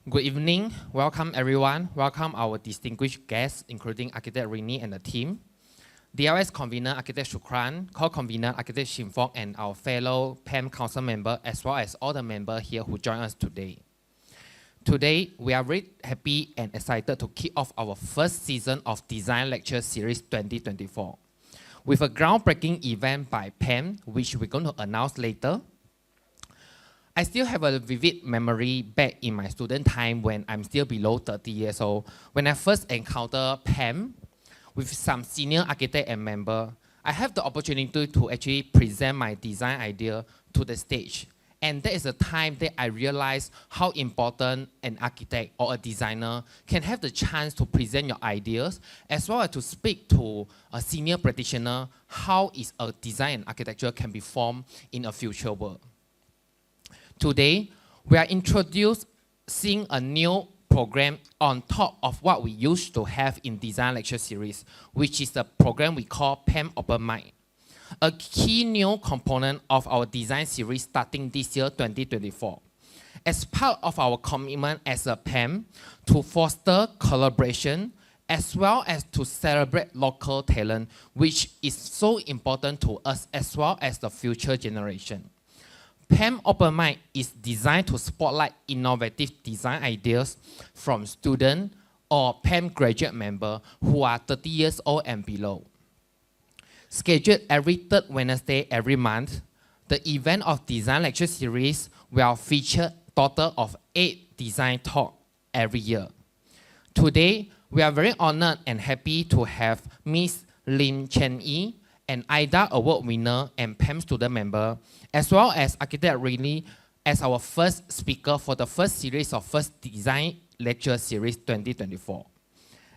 Good evening. Welcome everyone. Welcome our distinguished guests, including Architect Riri and the team. DLS convener Architect Shukran, co-convener Architect Shimfok, and our fellow PAM council member, as well as all the members here who join us today. Today, we are very happy and excited to kick off our first season of Design Lecture Series 2024 with a groundbreaking event by PAM, which we're going to announce later. I still have a vivid memory back in my student time when I'm still below 30 years old. When I first encountered PAM with some senior architect and member, I have the opportunity to actually present my design idea to the stage. And that is the time that I realized how important an architect or a designer can have the chance to present your ideas, as well as to speak to a senior practitioner how is a design and architecture can be formed in a future world. Today, we are introducing a new program on top of what we used to have in Design Lecture Series, which is the program we call PAM Open Mic, a key new component of our design series starting this year, 2024. As part of our commitment as a PAM to foster collaboration, as well as to celebrate local talent, which is so important to us as well as the future generation. PAM Open Mic is designed to spotlight innovative design ideas from students or PAM graduate members who are 30 years old and below. Scheduled every third Wednesday every month, the event of Design Lecture Series will feature a total of 8 design talks every year. Today, we are very honored and happy to have Ms. Lim Chen Yi, an IDA Award winner and PAM student member, as well as Architect Riri as our first speaker for the first series of First Design Lecture Series 2024.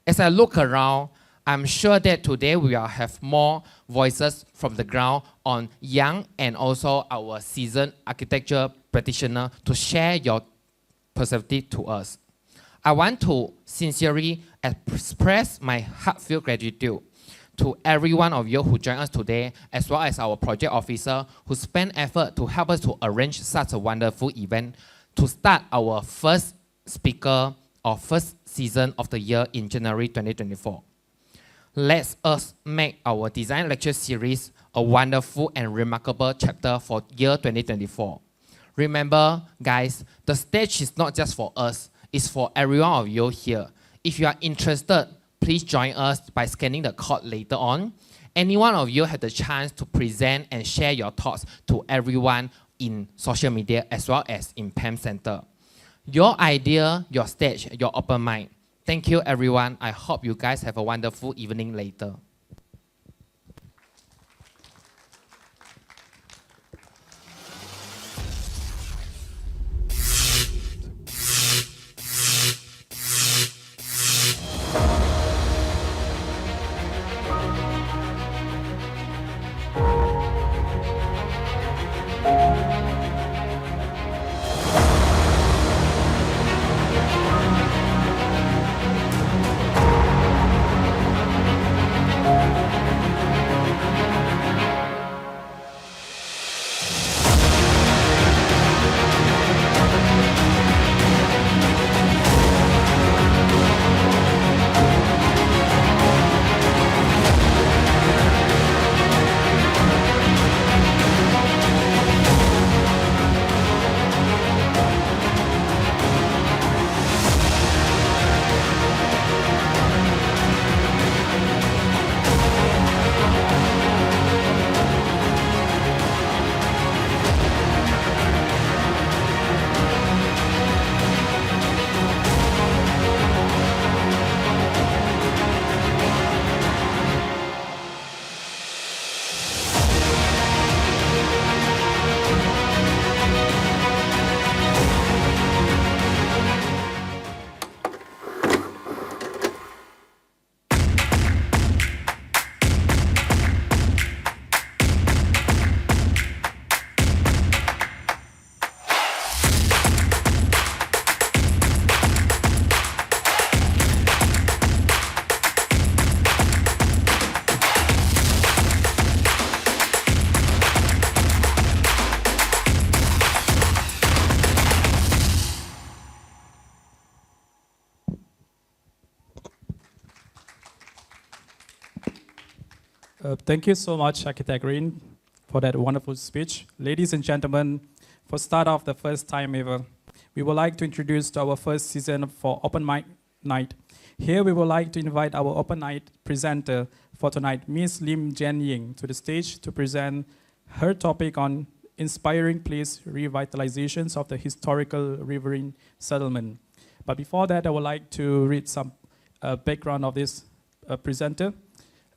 As I look around, I'm sure that today we will have more voices from the ground on young and also our seasoned architecture practitioner to share your perspective to us. I want to sincerely express my heartfelt gratitude to every one of you who joined us today, as well as our project officer who spent effort to help us to arrange such a wonderful event to start our first speaker or first season of the year in January 2024. Let us make our Design Lecture Series a wonderful and remarkable chapter for year 2024. Remember, guys, the stage is not just for us, it's for every one of you here. If you are interested, please join us by scanning the code later on. Any one of you have the chance to present and share your thoughts to everyone in social media as well as in PAM Center. Your idea, your stage, your open mic. Thank you, everyone. I hope you guys have a wonderful evening later. Thank you so much, Architect Green, for that wonderful speech. Ladies and gentlemen, for start off the first time ever, we would like to introduce our first season for Open Mic Night. Here we would like to invite our Open Night presenter for tonight, Ms. Lim Jen Ying, to the stage to present her topic on inspiring place revitalizations of the historical riverine settlement. But before that, I would like to read some background of this presenter.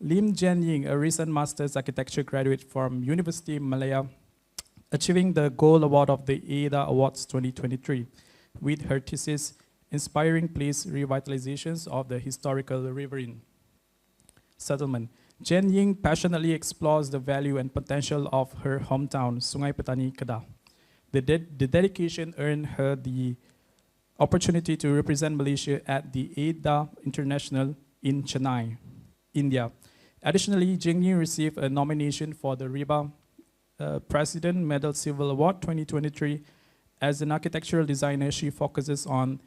Lim Jen Ying, a recent Master's Architecture graduate from University of Malaya, achieving the Gold Award of the ADA Awards 2023 with her thesis, Inspiring Place Revitalizations of the Historical Riverine Settlement. Jen Ying passionately explores the value and potential of her hometown, Sungai Petani, Kedah. The dedication earned her the opportunity to represent Malaysia at the ADA International in Chennai, India. Additionally, Jen Ying received a nomination for the RIBA President Medal Civil Award 2023. As an architectural designer, she focuses on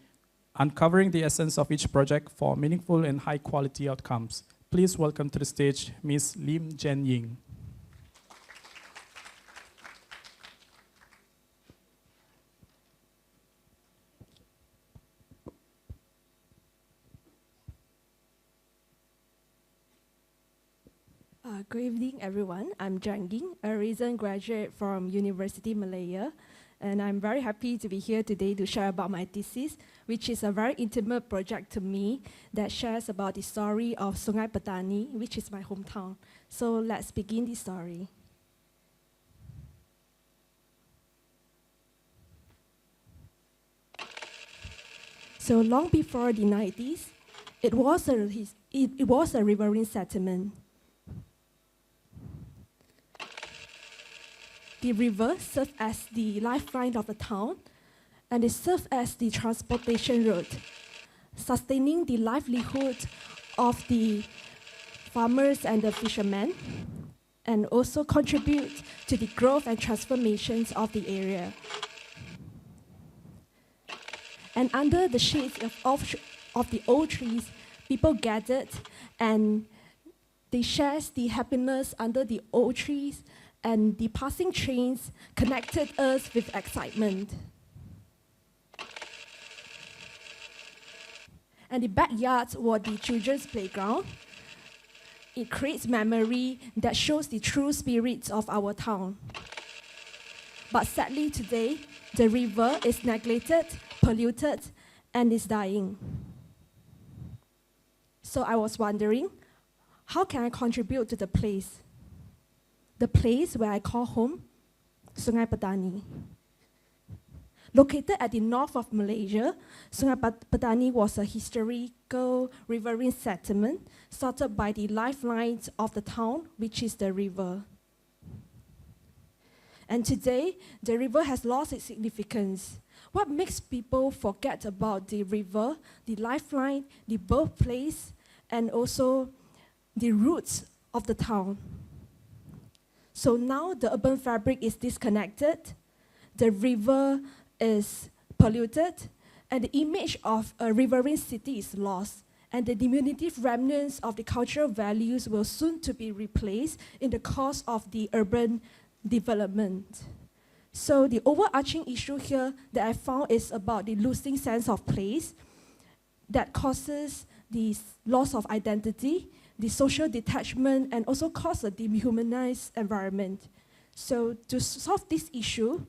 uncovering the essence of each project for meaningful and high quality outcomes. Please welcome to the stage Ms. Lim Jen Ying. Good evening, everyone. I'm Jen Ying, a recent graduate from University Malaya, and I'm very happy to be here today to share about my thesis, which is a very intimate project to me that shares about the story of Sungai Petani, which is my hometown. So let's begin the story. So long before the 90s, it was a riverine settlement. The river served as the lifeline of the town, and it served as the transportation route, sustaining the livelihood of the farmers and the fishermen, and also contribute to the growth and transformations of the area. And under the shades of the old trees, people gathered and they shared the happiness under the old trees, and the passing trains connected us with excitement. And the backyards were the children's playground. It creates memory that shows the true spirits of our town. But sadly today, the river is neglected, polluted, and is dying. So I was wondering, how can I contribute to the place? The place where I call home, Sungai Petani. Located at the north of Malaysia, Sungai Petani was a historical riverine settlement started by the lifelines of the town, which is the river. And today, the river has lost its significance. What makes people forget about the river, the lifeline, the birthplace, and also the roots of the town? So now the urban fabric is disconnected, the river is polluted, and the image of a riverine city is lost, and the diminutive remnants of the cultural values will soon to be replaced in the course of the urban development. So the overarching issue here that I found is about the losing sense of place that causes the loss of identity, the social detachment, and also cause a dehumanized environment. So to solve this issue,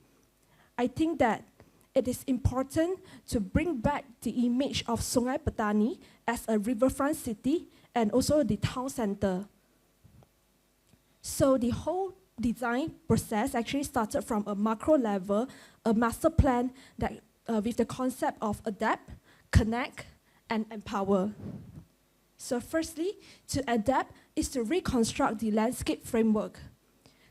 I think that it is important to bring back the image of Sungai Petani as a riverfront city and also the town center. So the whole design process actually started from a macro level, a master plan that with the concept of adapt, connect, and empower. So firstly, to adapt is to reconstruct the landscape framework.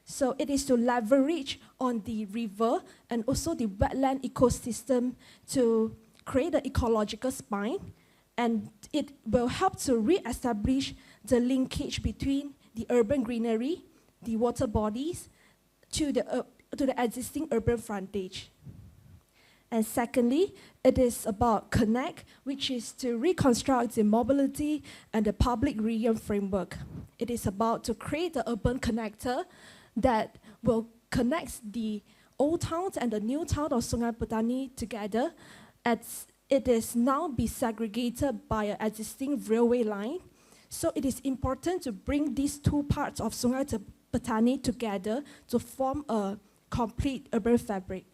So it is to leverage on the river and also the wetland ecosystem to create an ecological spine, and it will help to re-establish the linkage between the urban greenery, the water bodies, to the existing urban frontage. And secondly, it is about connect, which is to reconstruct the mobility and the public region framework. It is about to create the urban connector that will connect the old towns and the new town of Sungai Petani together, as it is now be segregated by an existing railway line. So it is important to bring these two parts of Sungai Petani together to form a complete urban fabric.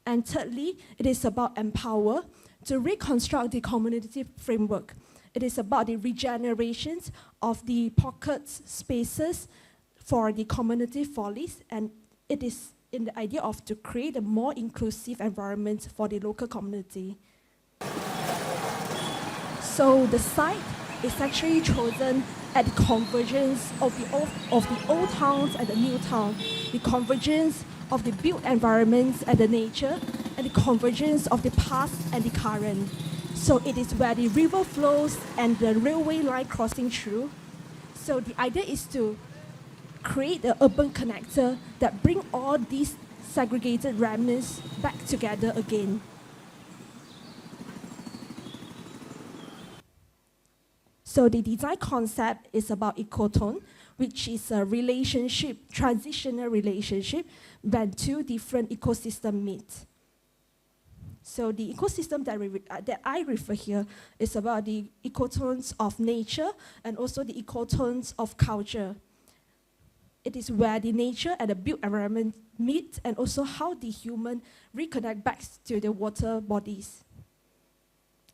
And thirdly, it is about empower to reconstruct the community framework. It is about the regeneration of the pockets spaces for the community follies, and it is in the idea of to create a more inclusive environment for the local community. So the site is actually chosen at the convergence of the old towns and the new town, the convergence of the built environments and the nature, and the convergence of the past and the current. So it is where the river flows and the railway line crossing through. So the idea is to create an urban connector that bring all these segregated remnants back together again. So the design concept is about ecotone, which is a relationship, transitional relationship, when two different ecosystems meet. So the ecosystem that I refer here is about the ecotones of nature and also the ecotones of culture. It is where the nature and the built environment meet, and also how the human reconnect back to the water bodies.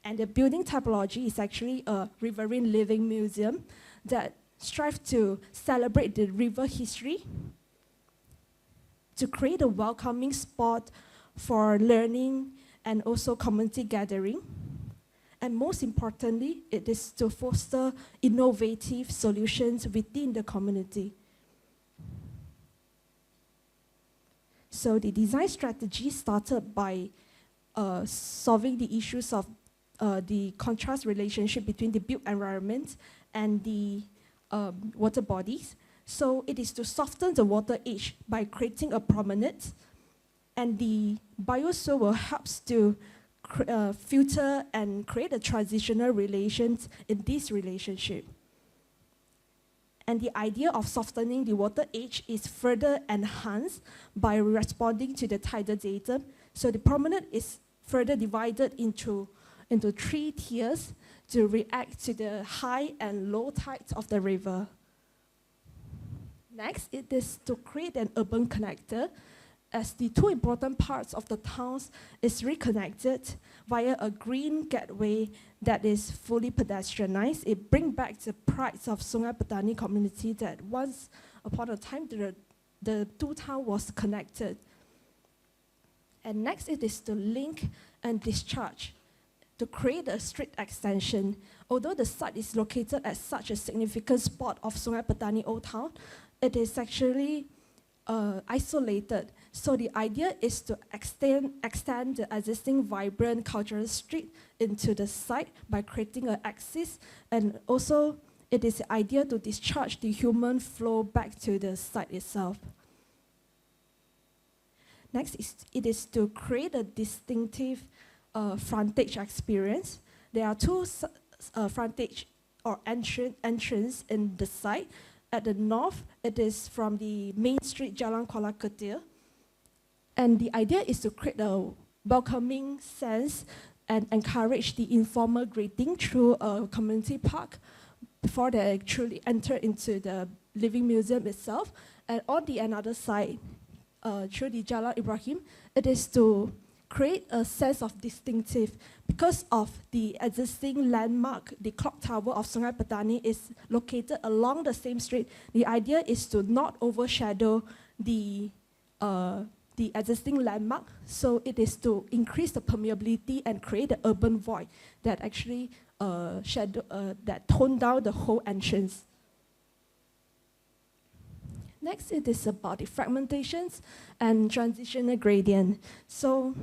And the building typology is actually a riverine living museum that strives to celebrate the river history, to create a welcoming spot for learning and also community gathering. And most importantly, it is to foster innovative solutions within the community. So the design strategy started by solving the issues of the contrast relationship between the built environment and the water bodies. So it is to soften the water edge by creating a promenade, and the biosphere will help to filter and create a transitional relations in this relationship. And the idea of softening the water edge is further enhanced by responding to the tidal datum. So the promenade is further divided into 3 tiers to react to the high and low tides of the river. Next, it is to create an urban connector, as the two important parts of the towns is reconnected via a green gateway that is fully pedestrianized. It brings back the pride of Sungai Petani community that once upon a time the two towns was connected. And next, it is to link and discharge to create a street extension. Although the site is located at such a significant spot of Sungai Petani Old Town, it is actually isolated. So the idea is to extend the existing vibrant cultural street into the site by creating an axis, and also it is the idea to discharge the human flow back to the site itself. Next, it is to create a distinctive frontage experience. There are two frontage or entrance in the site. At the north, it is from the main street, Jalan Kuala. And the idea is to create a welcoming sense and encourage the informal greeting through a community park before they truly enter into the living museum itself. And on the another side, through the Jalan Ibrahim, it is to create a sense of distinctive because of the existing landmark. The clock tower of Sungai Petani is located along the same street. The idea is to not overshadow the existing landmark, so it is to increase the permeability and create the urban void that actually that tone down the whole entrance. Next, it is about the fragmentations and transitional gradient. So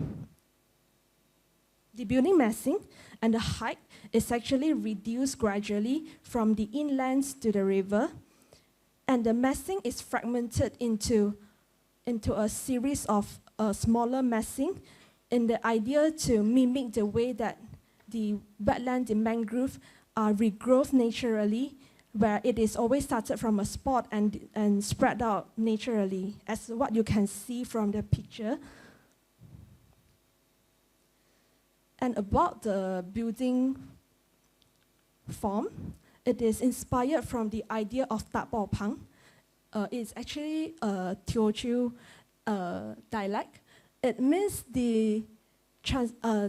the building massing and the height is actually reduced gradually from the inlands to the river, and the massing is fragmented into a series of smaller massing in the idea to mimic the way that the wetland, the mangrove, are regrowth naturally, where it is always started from a spot and spread out naturally, as what you can see from the picture. And about the building form, it is inspired from the idea of Tak Pao Pang. It's actually a Teochew dialect. It means the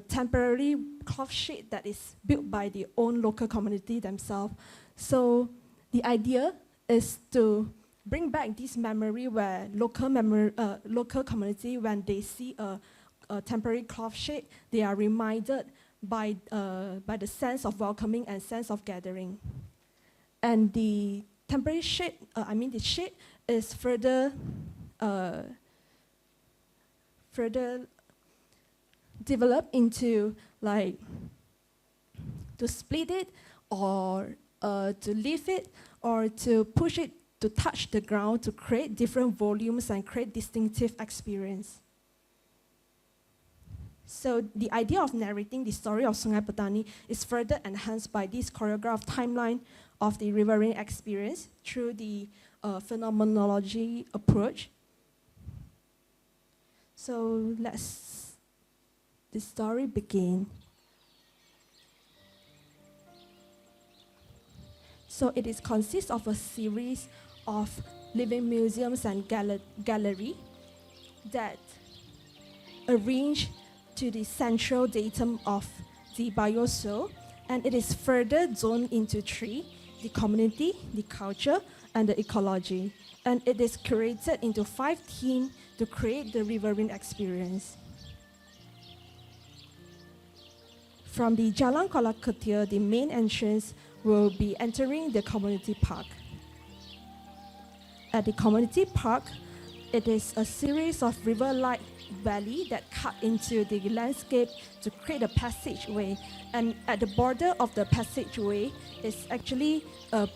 temporary cloth shed that is built by the own local community themselves. So the idea is to bring back this memory where local community, when they see a temporary cloth shed, they are reminded by the sense of welcoming and sense of gathering. And the temporary shed, the shed is further developed into like to split it or to leave it or to push it to touch the ground to create different volumes and create distinctive experience. So the idea of narrating the story of Sungai Petani is further enhanced by this choreographed timeline of the riverine experience through the phenomenology approach. So let's the story begin. So it consists of a series of living museums and gallery that arrange to the central datum of the biosphere, and it is further zoned into three: the community, the culture, and the ecology. And it is curated into 5 themes to create the riverine experience. From the Jalan Kuala, the main entrance will be entering the community park. At the community park, it is a series of river-like valley that cut into the landscape to create a passageway. And at the border of the passageway is actually,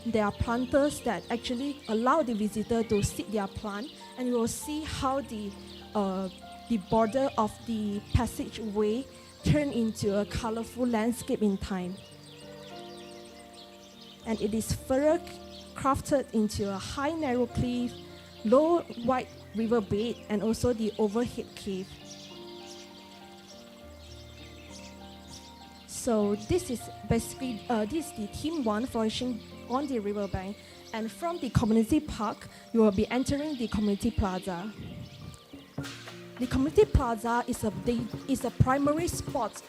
there are planters that actually allow the visitor to seed their plant, and you will see how the border of the passageway turn into a colorful landscape in time. And it is further crafted into a high narrow cliff, low wide riverbed, and also the overhead cave. So this is basically this is the theme 1 flourishing on the riverbank. And from the community park, you will be entering the community plaza. The community plaza is a primary spot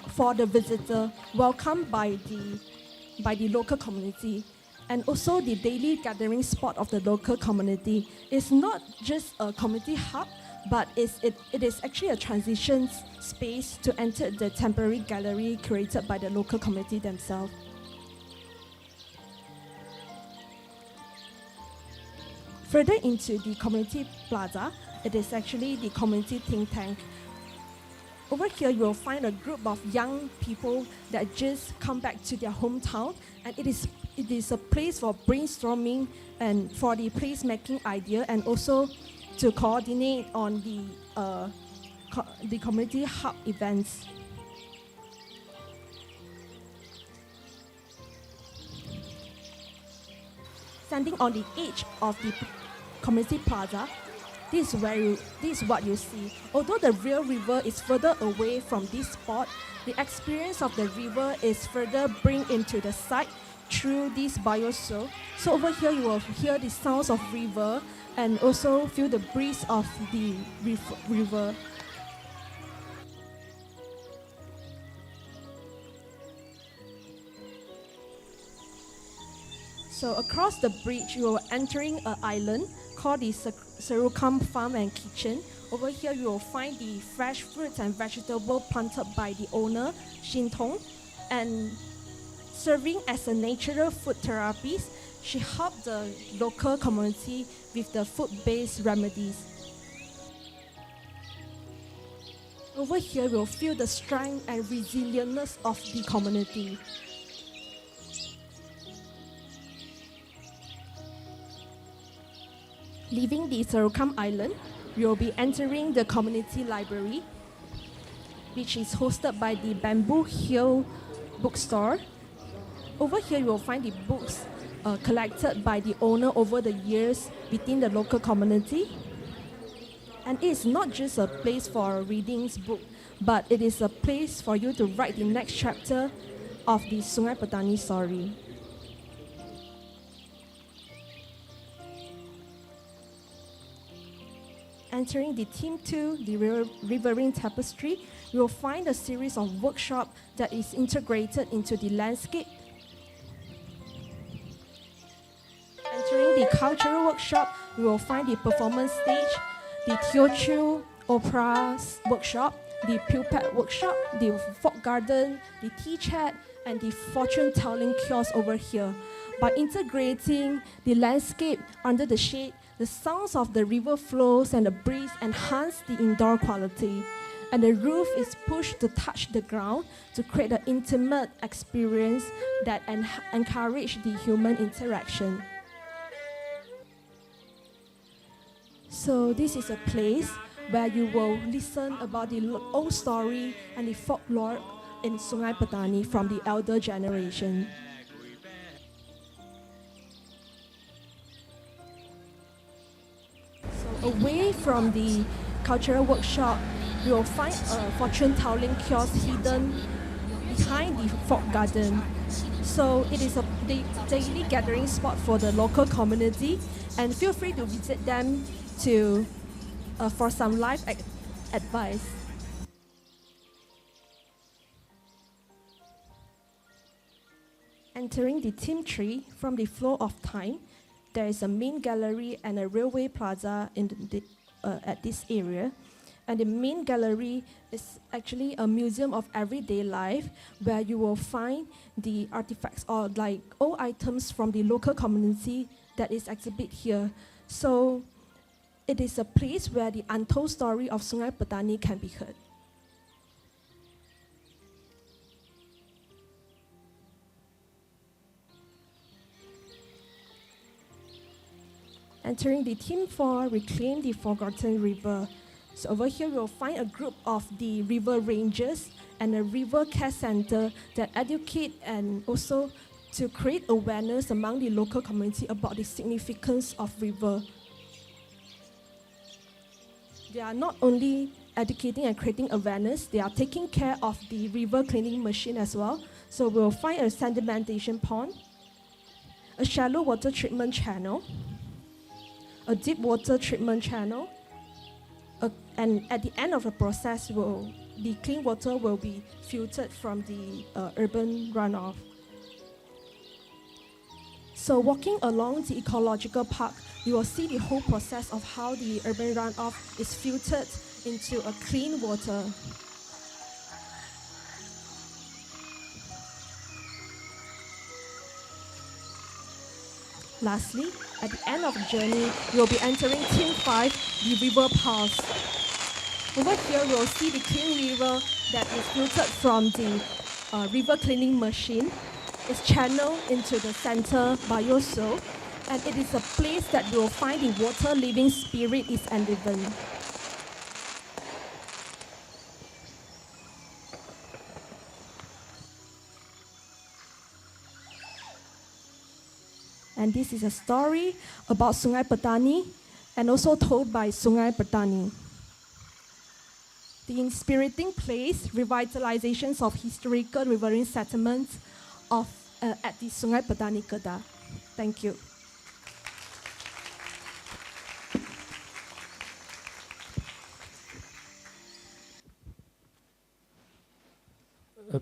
for the visitor, welcomed by the local community, and also the daily gathering spot of the local community. It's not just a community hub, but it is actually a transition space to enter the temporary gallery created by the local community themselves. Further into the community plaza, it is actually the community think tank. Over here, you will find a group of young people that just come back to their hometown, and it is a place for brainstorming and for the place-making idea, and also to coordinate on the community hub events. Standing on the edge of the community plaza, this is what you see. Although the real river is further away from this spot, the experience of the river is further bring into the sight through this biosphere. So over here you will hear the sounds of river and also feel the breeze of the river. So across the bridge, you are entering an island called the Serukam Farm and Kitchen. Over here, you will find the fresh fruits and vegetables planted by the owner, Shin Tong, and serving as a natural food therapist. She helped the local community with the food-based remedies. Over here, you'll feel the strength and resilience of the community. Leaving the Serukam Island, you'll be entering the community library. which is hosted by the Bamboo Hill bookstore. Over here, you will find the books collected by the owner over the years within the local community. And it is not just a place for a readings book, but it is a place for you to write the next chapter of the Sungai Petani story. Entering the Theme 2, the Riverine Tapestry, you will find a series of workshops that is integrated into the landscape. Entering the Cultural Workshop, you will find the performance stage, the Teochew Opera Workshop, the Pupet Workshop, the Folk Garden, the Tea Chat, and the Fortune-telling kiosk over here. By integrating the landscape under the shade, the sounds of the river flows and the breeze enhance the indoor quality. And the roof is pushed to touch the ground to create an intimate experience that encourages the human interaction. So this is a place where you will listen about the old story and the folklore in Sungai Petani from the elder generation. So away from the cultural workshop, you will find a fortune-telling kiosk hidden behind the folk garden. So it is a daily gathering spot for the local community, and feel free to visit them for some life advice. Entering the Theme 3 from the Flow of Time, there is a main gallery and a railway plaza at this area. And the main gallery is actually a museum of everyday life where you will find the artifacts or like old items from the local community that is exhibited here. So it is a place where the untold story of Sungai Petani can be heard. Entering the Theme 4, Reclaim the Forgotten River. So over here you'll find a group of the river rangers and a river care center that educate and also to create awareness among the local community about the significance of river. They are not only educating and creating awareness, they are taking care of the river cleaning machine as well. So we'll find a sedimentation pond, a shallow water treatment channel, a deep water treatment channel, and at the end of the process, the clean water will be filtered from the urban runoff. So walking along the ecological park, you will see the whole process of how the urban runoff is filtered into a clean water. Lastly, at the end of the journey, you will be entering Theme 5, the River Pulse. Over here, we'll see the clean river that is filtered from the river cleaning machine. It's channeled into the center biosphere, and it is a place that you will find the water living spirit is enlivened. And this is a story about Sungai Petani and also told by Sungai Petani. The inspiriting place, revitalizations of historical riverine settlements at the Sungai Petani Kedah. Thank you.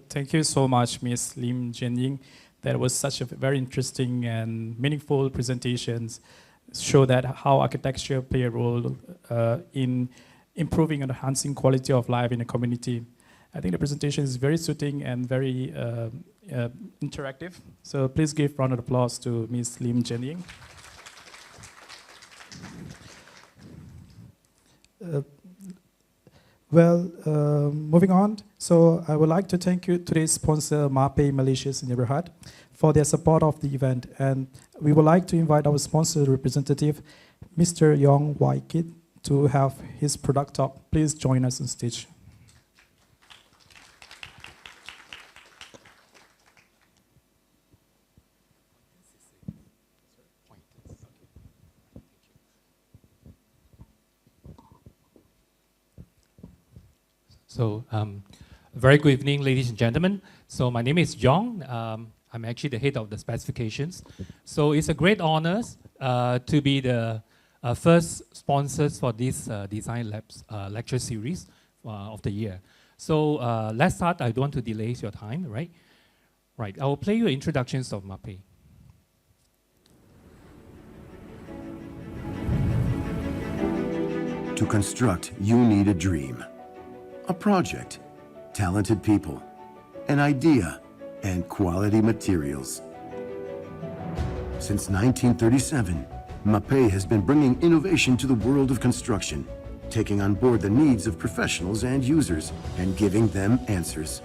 Thank you so much, Ms. Lim Jianying. That was such a very interesting and meaningful presentations. Show that how architecture play a role in improving and enhancing quality of life in a community. I think the presentation is very suiting and very interactive. So please give a round of applause to Ms. Lim Jianying. Moving on. So I would like to thank you today's sponsor, Mape Malaysia's Neighborhood, for their support of the event. And we would like to invite our sponsor representative, Mr. Yong Wai Kit, to have his product talk. Please join us on stage. So, very good evening, ladies and gentlemen. So, my name is John. I'm actually the head of the specifications. So, it's a great honor to be the first sponsors for this Design Labs lecture series of the year. So, let's start. I don't want to delay your time, right? Right. I will play you introductions of MAPE. To construct, you need a dream, a project, talented people, an idea, and quality materials. Since 1937, MAPE has been bringing innovation to the world of construction, taking on board the needs of professionals and users, and giving them answers.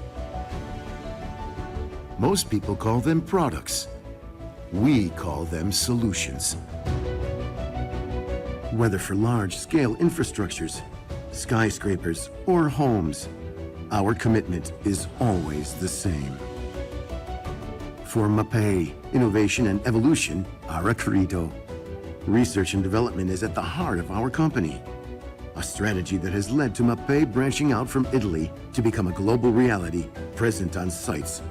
Most people call them products. We call them solutions. Whether for large-scale infrastructures, skyscrapers, or homes, our commitment is always the same. For MAPE, innovation and evolution are a credo. Research and development is at the heart of our company, a strategy that has led to MAPE branching out from Italy to become a global reality present on sites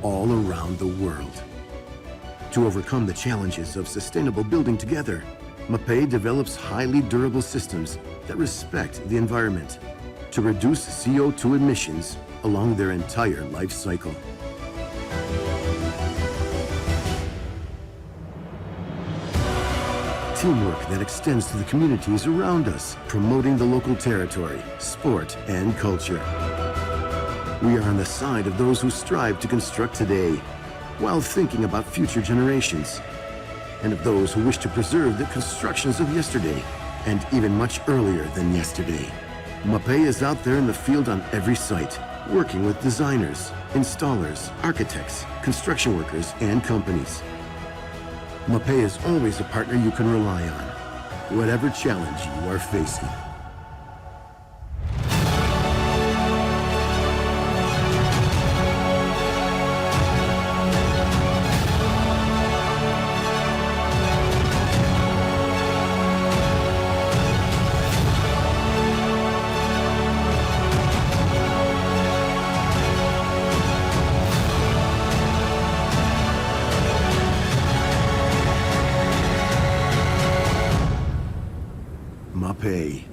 all around the world. To overcome the challenges of sustainable building together, MAPE develops highly durable systems that respect the environment to reduce CO2 emissions along their entire life cycle. Teamwork that extends to the communities around us, promoting the local territory, sport, and culture. We are on the side of those who strive to construct today, while thinking about future generations, and of those who wish to preserve the constructions of yesterday, and even much earlier than yesterday. MAPE is out there in the field on every site, working with designers, installers, architects, construction workers, and companies. MAPE is always a partner you can rely on, whatever challenge you are facing. MAPE,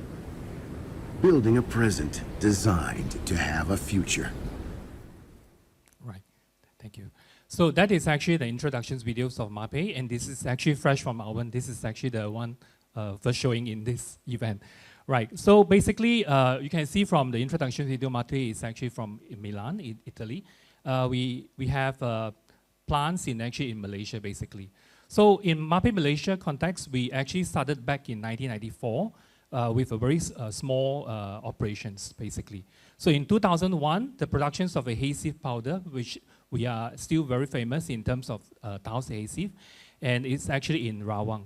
building a present designed to have a future. Right, thank you. So that is actually the introductions videos of MAPE, and this is actually fresh from our one. This is actually the one first showing in this event. Right, so basically, you can see from the introduction video, MAPE is actually from Milan, Italy. We have plants actually in Malaysia, basically. So in MAPE Malaysia context, we actually started back in 1994 with a very small operations, basically. So in 2001, the productions of adhesive powder, which we are still very famous in terms of tiles adhesive, and it's actually in Rawang.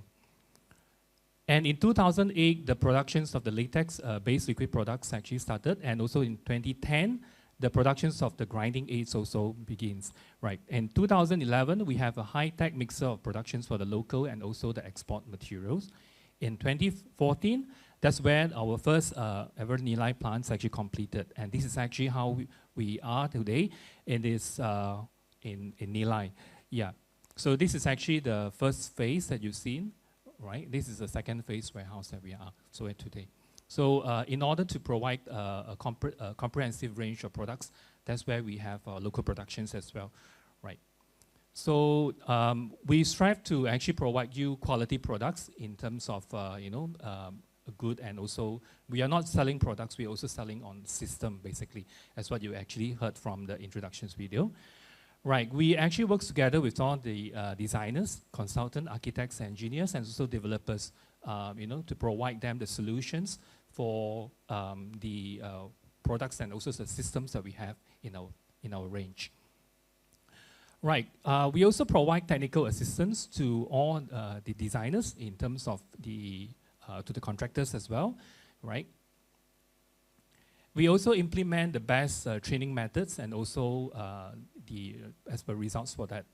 And in 2008, the productions of the latex-based liquid products actually started, and also in 2010, the productions of the grinding aids also begins, right? In 2011, we have a high-tech mixer of productions for the local and also the export materials. In 2014, that's when our first ever Nilai plants actually completed. And this is actually how we are today in this, in Nilai. Yeah, so this is actually the first phase that you've seen, right? This is the second phase warehouse that we are today. So in order to provide a comprehensive range of products, that's where we have local productions as well, right? So we strive to actually provide you quality products in terms of, good, and also we are not selling products, we're also selling on system, basically, as what you actually heard from the introductions video. Right, we actually work together with all the designers, consultants, architects, engineers, and also developers, to provide them the solutions for the products and also the systems that we have in our range. Right, we also provide technical assistance to all the designers in terms of to the contractors as well, right? We also implement the best training methods and also as per results for that.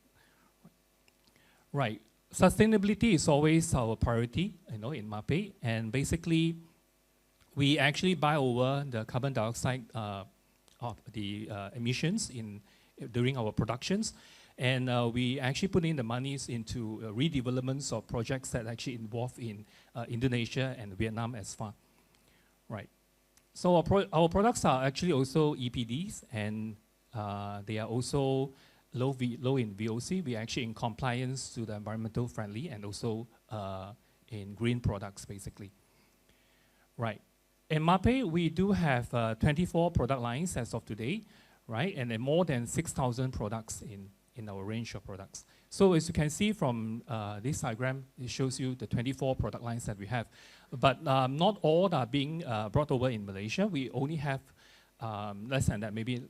Right, sustainability is always our priority, in MAPE, and basically we actually buy over the carbon dioxide of the emissions during our productions. And we actually put in the monies into redevelopments of projects that actually involve in Indonesia and Vietnam as far. Right. So our products are actually also EPDs, and they are also low in VOC. We are actually in compliance to the environmental friendly and also in green products, basically. Right. In MAPE, we do have 24 product lines as of today, right? And then more than 6,000 products in our range of products. So as you can see from this diagram, it shows you the 24 product lines that we have. But not all are being brought over in Malaysia. We only have less than that, maybe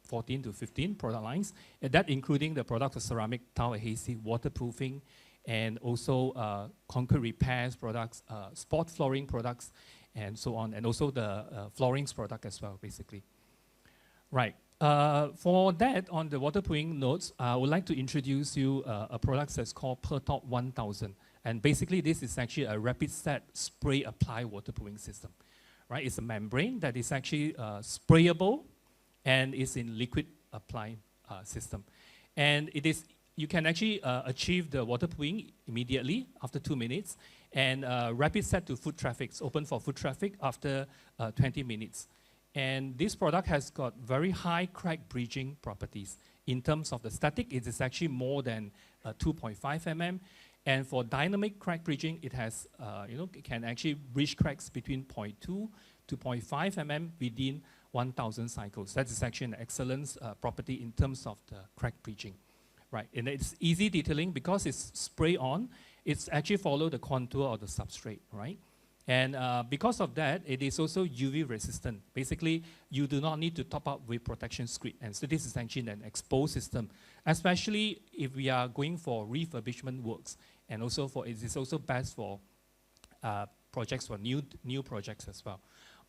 14 to 15 product lines. And that including the products of ceramic, tile adhesive, waterproofing, and also concrete repairs products, sport flooring products, and so on, and also the floorings product as well, basically. Right. For that, on the waterproofing notes, I would like to introduce you a product that's called PerTop 1000. And basically, this is actually a rapid set spray apply waterproofing system. Right? It's a membrane that is actually sprayable and is in liquid apply system. And it is, you can actually achieve the waterproofing immediately after 2 minutes, and rapid set to foot traffic. It's open for foot traffic after 20 minutes. And this product has got very high crack bridging properties. In terms of the static, it is actually more than 2.5 mm. And for dynamic crack bridging, it has, it can actually bridge cracks between 0.2 to 0.5 mm within 1,000 cycles. That is actually an excellent property in terms of the crack bridging. Right, and it's easy detailing because it's spray on. It's actually follow the contour of the substrate, right? And because of that, it is also UV resistant. Basically, you do not need to top up with protection screen. And so this is actually an exposed system, especially if we are going for refurbishment works. And also it is also best for projects, for new projects as well.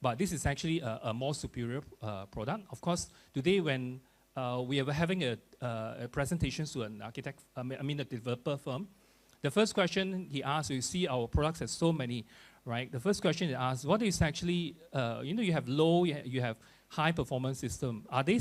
But this is actually a more superior product. Of course, today when we are having a presentation to an architect, a developer firm, the first question he asked, you see our products have so many, right? The first question he asked, what is actually, you have low, you have high performance system. Are they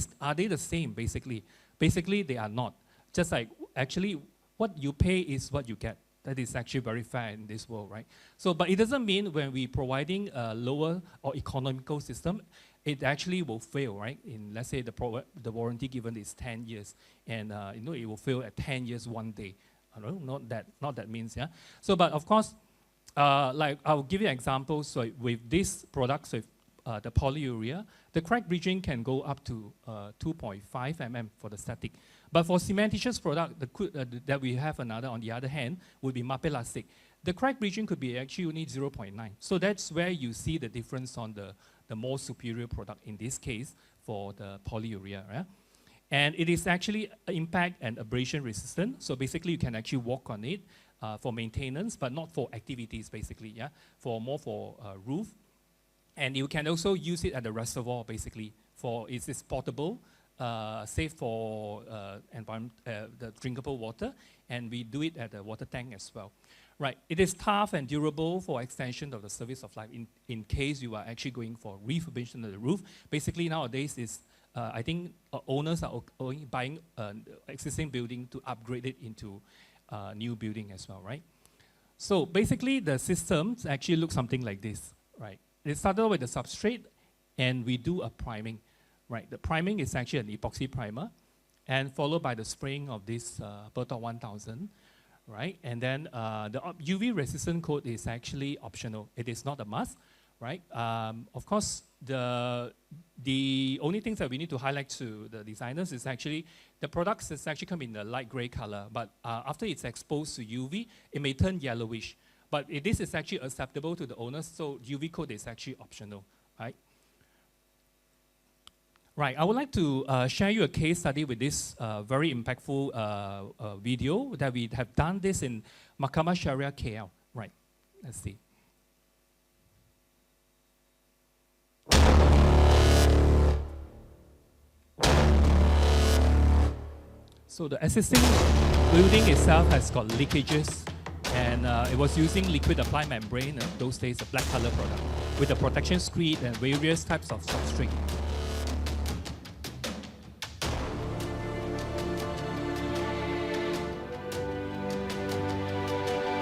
the same, basically? Basically, they are not. Just like, actually, what you pay is what you get. That is actually very fair in this world, right? So, but it doesn't mean when we're providing a lower or economical system, it actually will fail, right? In, let's say, the warranty given is 10 years, and it will fail at 10 years one day. I don't know, not that means, yeah? So, but of course, like I'll give you examples. So with this product, so the polyurea, the crack bridging can go up to 2.5 mm for the static. But for cementitious product, that we have another on the other hand, would be MAPE Elastic. The crack bridging could be actually only 0.9. So that's where you see the difference on the more superior product in this case for the polyurea. Right? And it is actually impact and abrasion resistant. So basically you can actually walk on it for maintenance, but not for activities basically, yeah? More for roof. And you can also use it at the reservoir basically it is portable, safe for the drinkable water, and we do it at the water tank as well. Right, it is tough and durable for extension of the service of life in case you are actually going for refurbishment of the roof. Basically nowadays I think owners are only buying existing building to upgrade it into new building as well, right? So basically the systems actually look something like this, right? It started with the substrate, and we do a priming, right? The priming is actually an epoxy primer, and followed by the spraying of this PerTop 1000, right? And then the UV resistant coat is actually optional. It is not a must, right? Of course, the only things that we need to highlight to the designers is actually the products that actually come in a light gray color, but after it's exposed to UV, it may turn yellowish. But this is actually acceptable to the owners, so UV coat is actually optional, right? Right, I would like to share you a case study with this very impactful video that we have done this in Mahkamah Sharia KL. Right, let's see. So the existing building itself has got leakages And it was using liquid applied membrane, those days a black color product, with a protection screen and various types of substrate.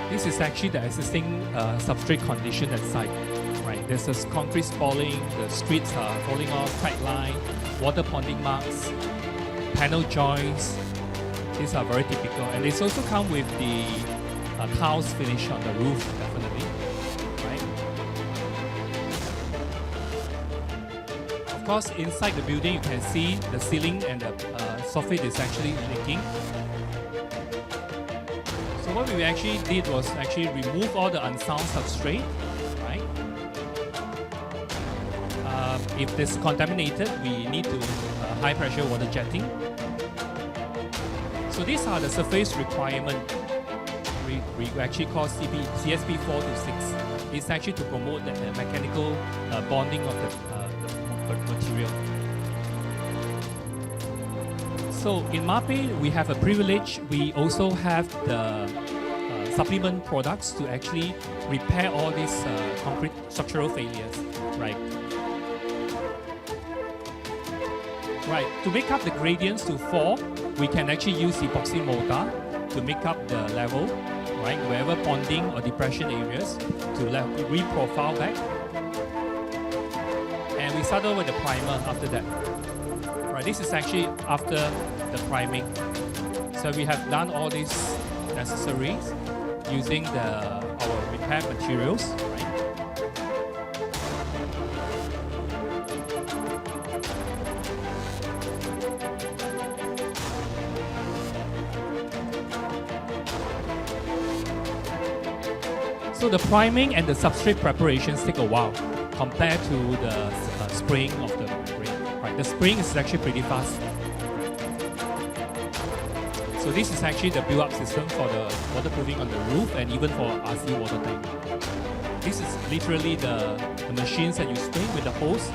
This is actually the existing substrate condition at site. Right, there's a concrete spalling, the streets are falling off, crack line, water ponding marks, panel joints. These are very typical, and it's also come with the tiles finish on the roof, definitely. Right. Of course, inside the building, you can see the ceiling and the soffit is actually leaking. So what we actually did was actually remove all the unsound substrate. Right. If it's contaminated, we need to high pressure water jetting. So these are the surface requirement. We actually call CSP 4 to 6. It's actually to promote the mechanical bonding of the material. So in MAPE, we have a privilege. We also have the supplement products to actually repair all these concrete structural failures. Right. Right. To make up the gradients to fall, we can actually use epoxy mortar to make up the level, right? Wherever ponding or depression areas to re-profile back. And we start with the primer after that. Right, this is actually after the priming. So we have done all these necessaries using our repair materials, right? So the priming and the substrate preparations take a while compared to the spraying of the membrane. Right, the spraying is actually pretty fast. So this is actually the build-up system for the waterproofing on the roof and even for RC water tank. This is literally the machines that you spray with the hose.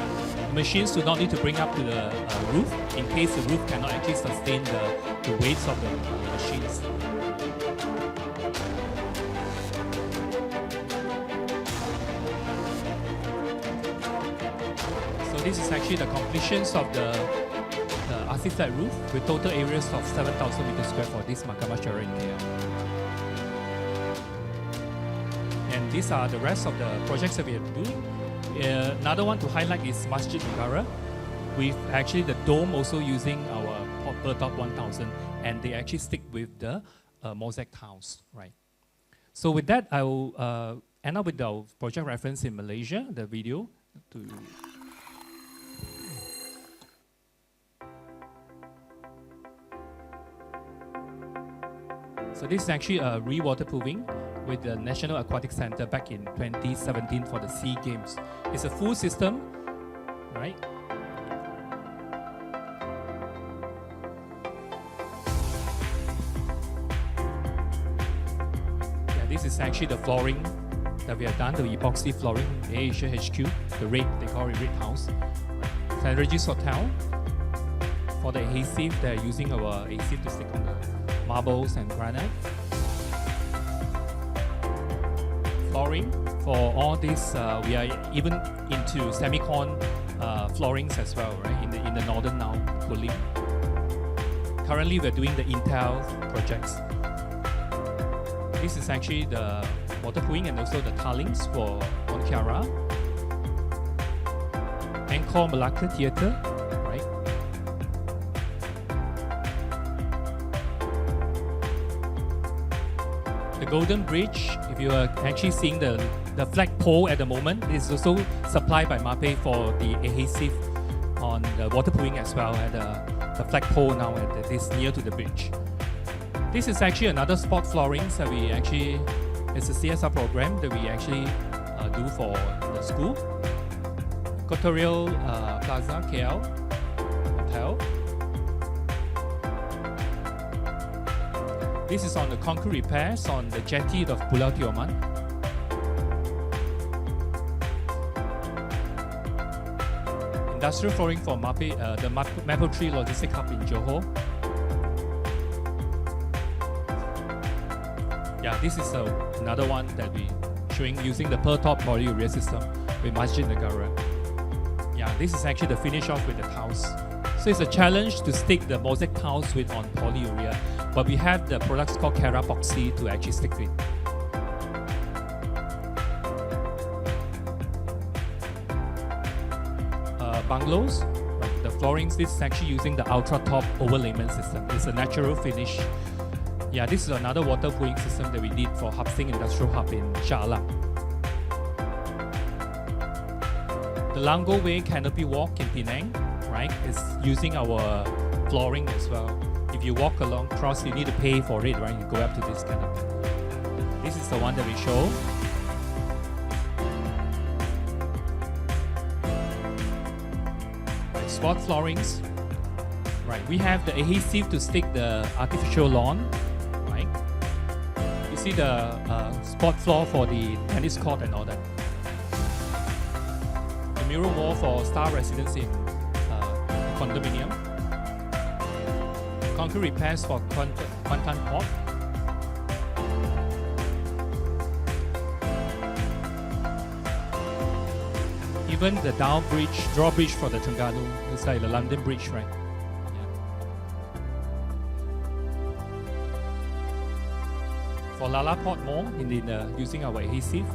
The machines do not need to bring up to the roof in case the roof cannot actually sustain the weights of the machines. This is actually the completions of the RC flat roof with total areas of 7,000 meters square for this Mahkamah Syariah in KL. And these are the rest of the projects that we are doing. Another one to highlight is Masjid Negara. With actually the dome also using our Top 1000, and they actually stick with the mosaic tiles, right? So with that, I will end up with our project reference in Malaysia, the video to. So this is actually a re-waterproofing with the National Aquatic Center back in 2017 for the SEA Games. It's a full system, right? Yeah, this is actually the flooring that we have done, the epoxy flooring, Asia HQ, the red, they call it red house. St. Regis Hotel. For the adhesive, they're using our adhesive to stick on the marbles and granite. Flooring for all this, we are even into semicon floorings as well, right? In the northern now, cooling. Currently, we're doing the Intel projects. This is actually the waterproofing and also the tilings for Mont Kiara. Angkor Malacca Theatre. The Golden Bridge, if you are actually seeing the flagpole at the moment, is also supplied by MAPE for the adhesive on the waterproofing as well at the flagpole now at this near to the bridge. This is actually another sport flooring that we actually, it's a CSR program that we actually do for the school. Cotorial Plaza KL Hotel. This is on the concrete repairs on the jetty of Pulau Tioman. Industrial flooring for MAPE, the Maple Tree Logistic Hub in Johor. Yeah, this is another one that we showing using the per top polyurea system with Masjid Negara. Yeah, this is actually the finish off with the tiles. So it's a challenge to stick the mosaic tiles with on polyurea, but we have the products called Carapoxy to actually stick with. Bungalows, right, the floorings, this is actually using the ultra top overlayment system. It's a natural finish. Yeah, this is another waterproofing system that we did for Hapsing Industrial Hub in Jalan. The Lango Way Canopy Walk in Penang, right, is using our flooring as well. If you walk along cross, you need to pay for it, right? You go up to this canopy. This is the one that we show. Spot floorings, right? We have the adhesive to stick the artificial lawn, right? You see the spot floor for the tennis court and all that. The mirror wall for star residents in condominium. Concrete repairs for Kuantan Port. Even the drawbridge for the Terengganu, it's like the London Bridge, right? Yeah. For Lala Port Mall, using our adhesive.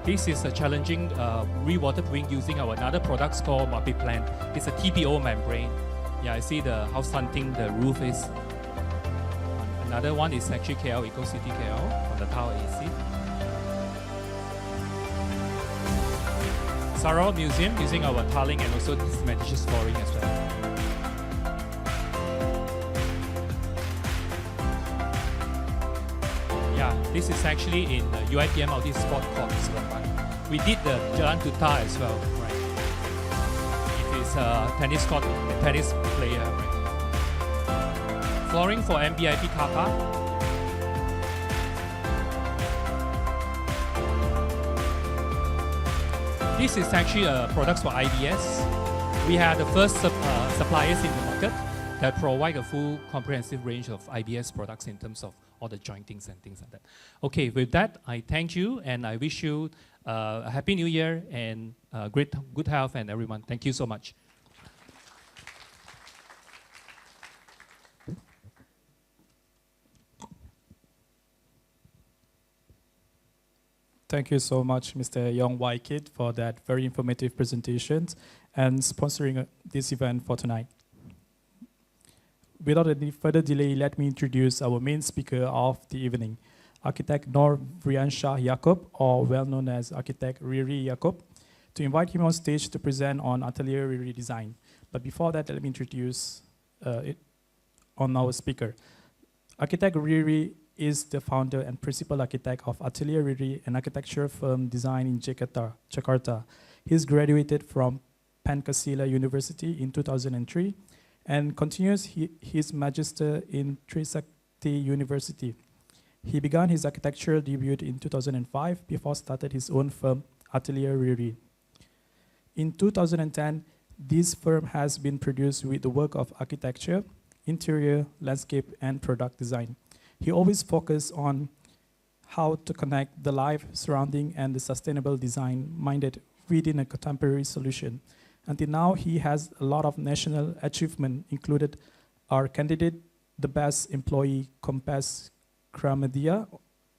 This is a challenging re-waterproofing using our another products called Mapi Plan. It's a TPO membrane. Yeah, I see the how slanting the roof is. Another one is actually KL, Eco City KL, on the Tower AC. Sarawak Museum using our tiling and also this cementitious flooring as well. Yeah, this is actually in UiTM Audi Sport Court, Seremban. We did the Jalan Tuta as well, right? If it's a tennis court, a tennis player, right? Flooring for MBIP car park. This is actually products for IBS. We are the first suppliers in the market that provide a full comprehensive range of IBS products in terms of all the jointings and things like that. Okay, with that, I thank you and I wish you a happy new year and good health and everyone. Thank you so much. Thank you so much, Mr. Yong Wai Kit, for that very informative presentation and sponsoring this event for tonight. Without any further delay, let me introduce our main speaker of the evening, architect Novriansyah Yakub, or well known as architect Riri Yakub, to invite him on stage to present on Atelier Riri design. But before that, let me introduce our speaker. Architect Riri is the founder and principal architect of Atelier Riri, an architecture firm designed in Jakarta. He's graduated from Pancasila University in 2003 and continues his magister in Trisakti University. He began his architectural debut in 2005 before started his own firm, Atelier Riri. In 2010, this firm has been produced with the work of architecture, interior, landscape, and product design. He always focused on how to connect the life surrounding and the sustainable design minded within a contemporary solution. Until now, he has a lot of national achievement, included our candidate, the Best Employee Compass Kramedia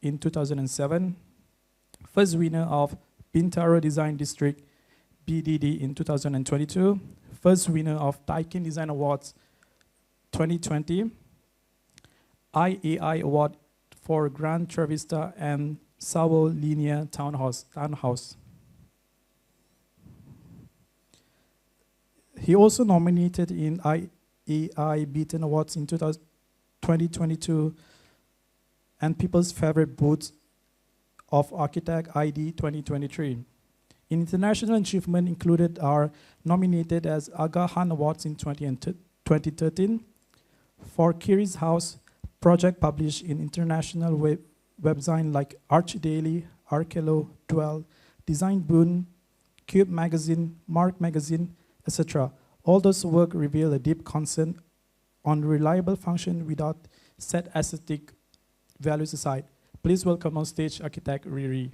in 2007, first winner of Bintaro Design District BDD in 2022, first winner of Taikin Design Awards 2020, IAI Award for Grand Travista and Savo Linear Townhouse. He also nominated in IAI Beaton Awards in 2022 and People's Favorite Booth of Architect ID 2023. In international achievement included are nominated as Aga Khan Awards in 2013 for Kiri's House project published in international websites like Arch Daily, Archelo, Dwell, Design Boon, Cube Magazine, Mark Magazine, etc. All those work reveal a deep concern on reliable function without set aesthetic values aside. Please welcome on stage architect Riri.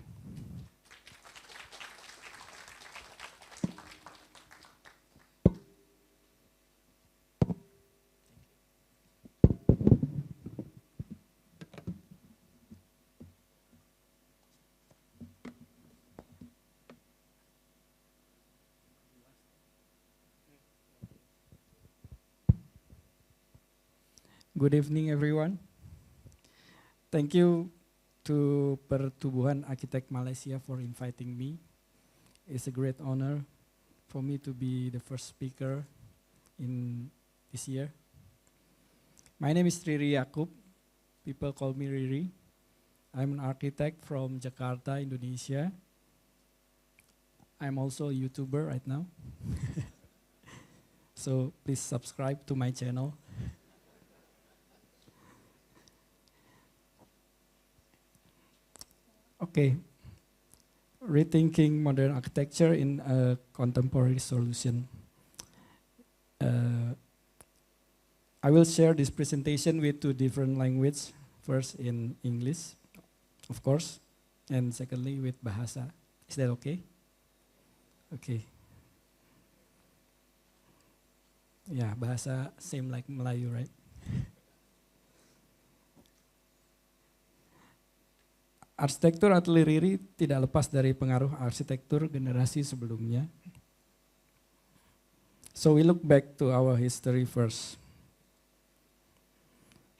Good evening, everyone. Thank you to Pertubuhan Arsitek Malaysia for inviting me. It's a great honor for me to be the first speaker in this year. My name is Riri Yakub. People call me Riri. I'm an architect from Jakarta, Indonesia. I'm also a YouTuber right now. So please subscribe to my channel. Okay, rethinking modern architecture in a contemporary solution. I will share this presentation with two different languages. First in English, of course, and secondly with Bahasa. Is that okay? Okay. Yeah, Bahasa same like Melayu, right? Arsitektur Atelier Riri tidak lepas dari pengaruh arsitektur generasi sebelumnya. So we look back to our history first.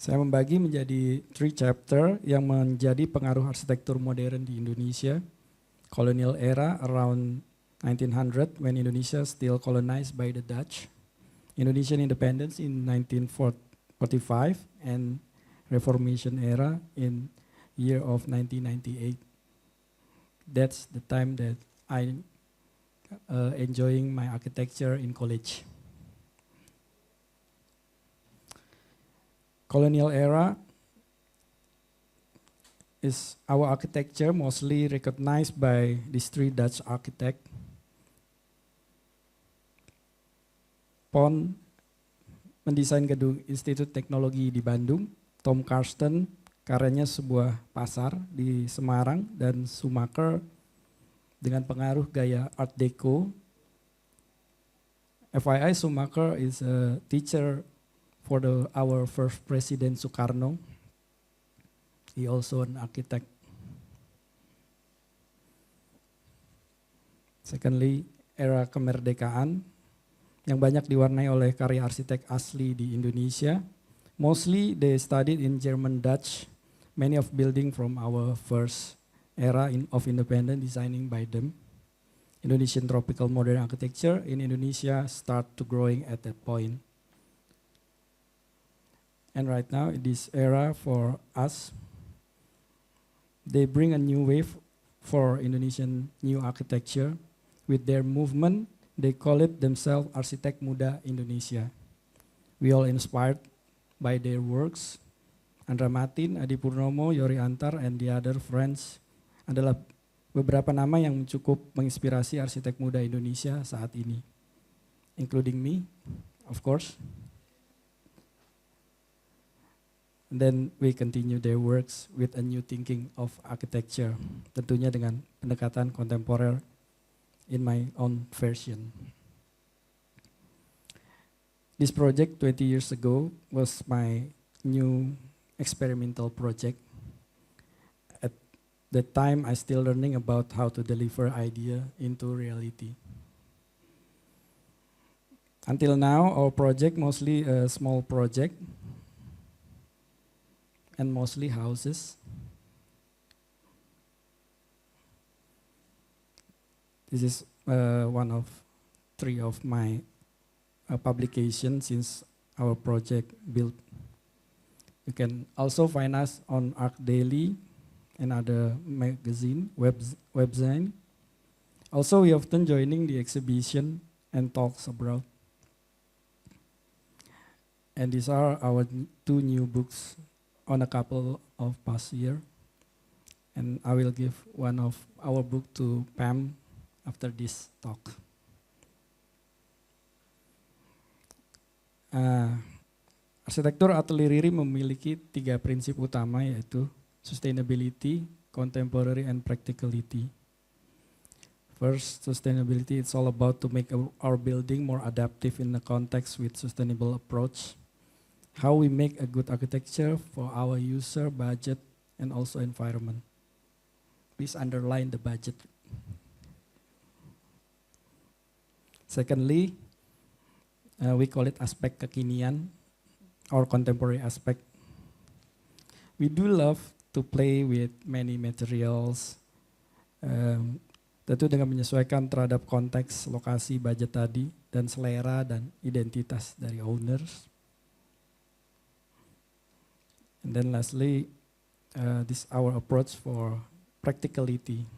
Saya membagi menjadi 3 chapter yang menjadi pengaruh arsitektur modern di Indonesia. Colonial era around 1900 when Indonesia still colonized by the Dutch. Indonesian independence in 1945 and Reformation era in year of 1998. That's the time that I enjoying my architecture in college. Colonial era is our architecture mostly recognized by these 3 Dutch architects. Pon mendesain gedung Institut Teknologi di Bandung, Tom Karsten karyanya sebuah pasar di Semarang, dan Schumacher dengan pengaruh gaya Art Deco. FYI, Schumacher is a teacher for our first President Soekarno. He also an architect. Secondly, era kemerdekaan yang banyak diwarnai oleh karya arsitek asli di Indonesia. Mostly they studied in German Dutch. Many of building from our first era of independent designing by them. Indonesian tropical modern architecture in Indonesia start to growing at that point. And right now in this era for us, they bring a new wave for Indonesian new architecture. With their movement, they call it themselves Arsitek Muda Indonesia. We all inspired by their works. Andra Matin, Adi Purnomo, Yori Antar, and the other friends adalah beberapa nama yang cukup menginspirasi arsitek muda Indonesia saat ini. Including me, of course. And then we continue their works with a new thinking of architecture. Tentunya dengan pendekatan kontemporer in my own version. This project 20 years ago was my new experimental project. At that time, I still learning about how to deliver idea into reality. Until now, our project mostly a small project and mostly houses. This is one of 3 of my publications since our project built. You can also find us on Arc Daily and other magazine, website. Also, we often joining the exhibition and talks abroad. And these are our 2 new books on a couple of past year. And I will give one of our book to Pam after this talk. Arsitektur Atelier Riri memiliki 3 prinsip utama, yaitu sustainability, contemporary, and practicality. First, sustainability, it's all about to make our building more adaptive in the context with sustainable approach. How we make a good architecture for our user, budget, and also environment. Please underline the budget. Secondly, we call it aspek kekinian or contemporary aspect. We do love to play with many materials, tentu dengan menyesuaikan terhadap konteks, lokasi, budget tadi, dan selera dan identitas dari owners. And then lastly, this our approach for practicality.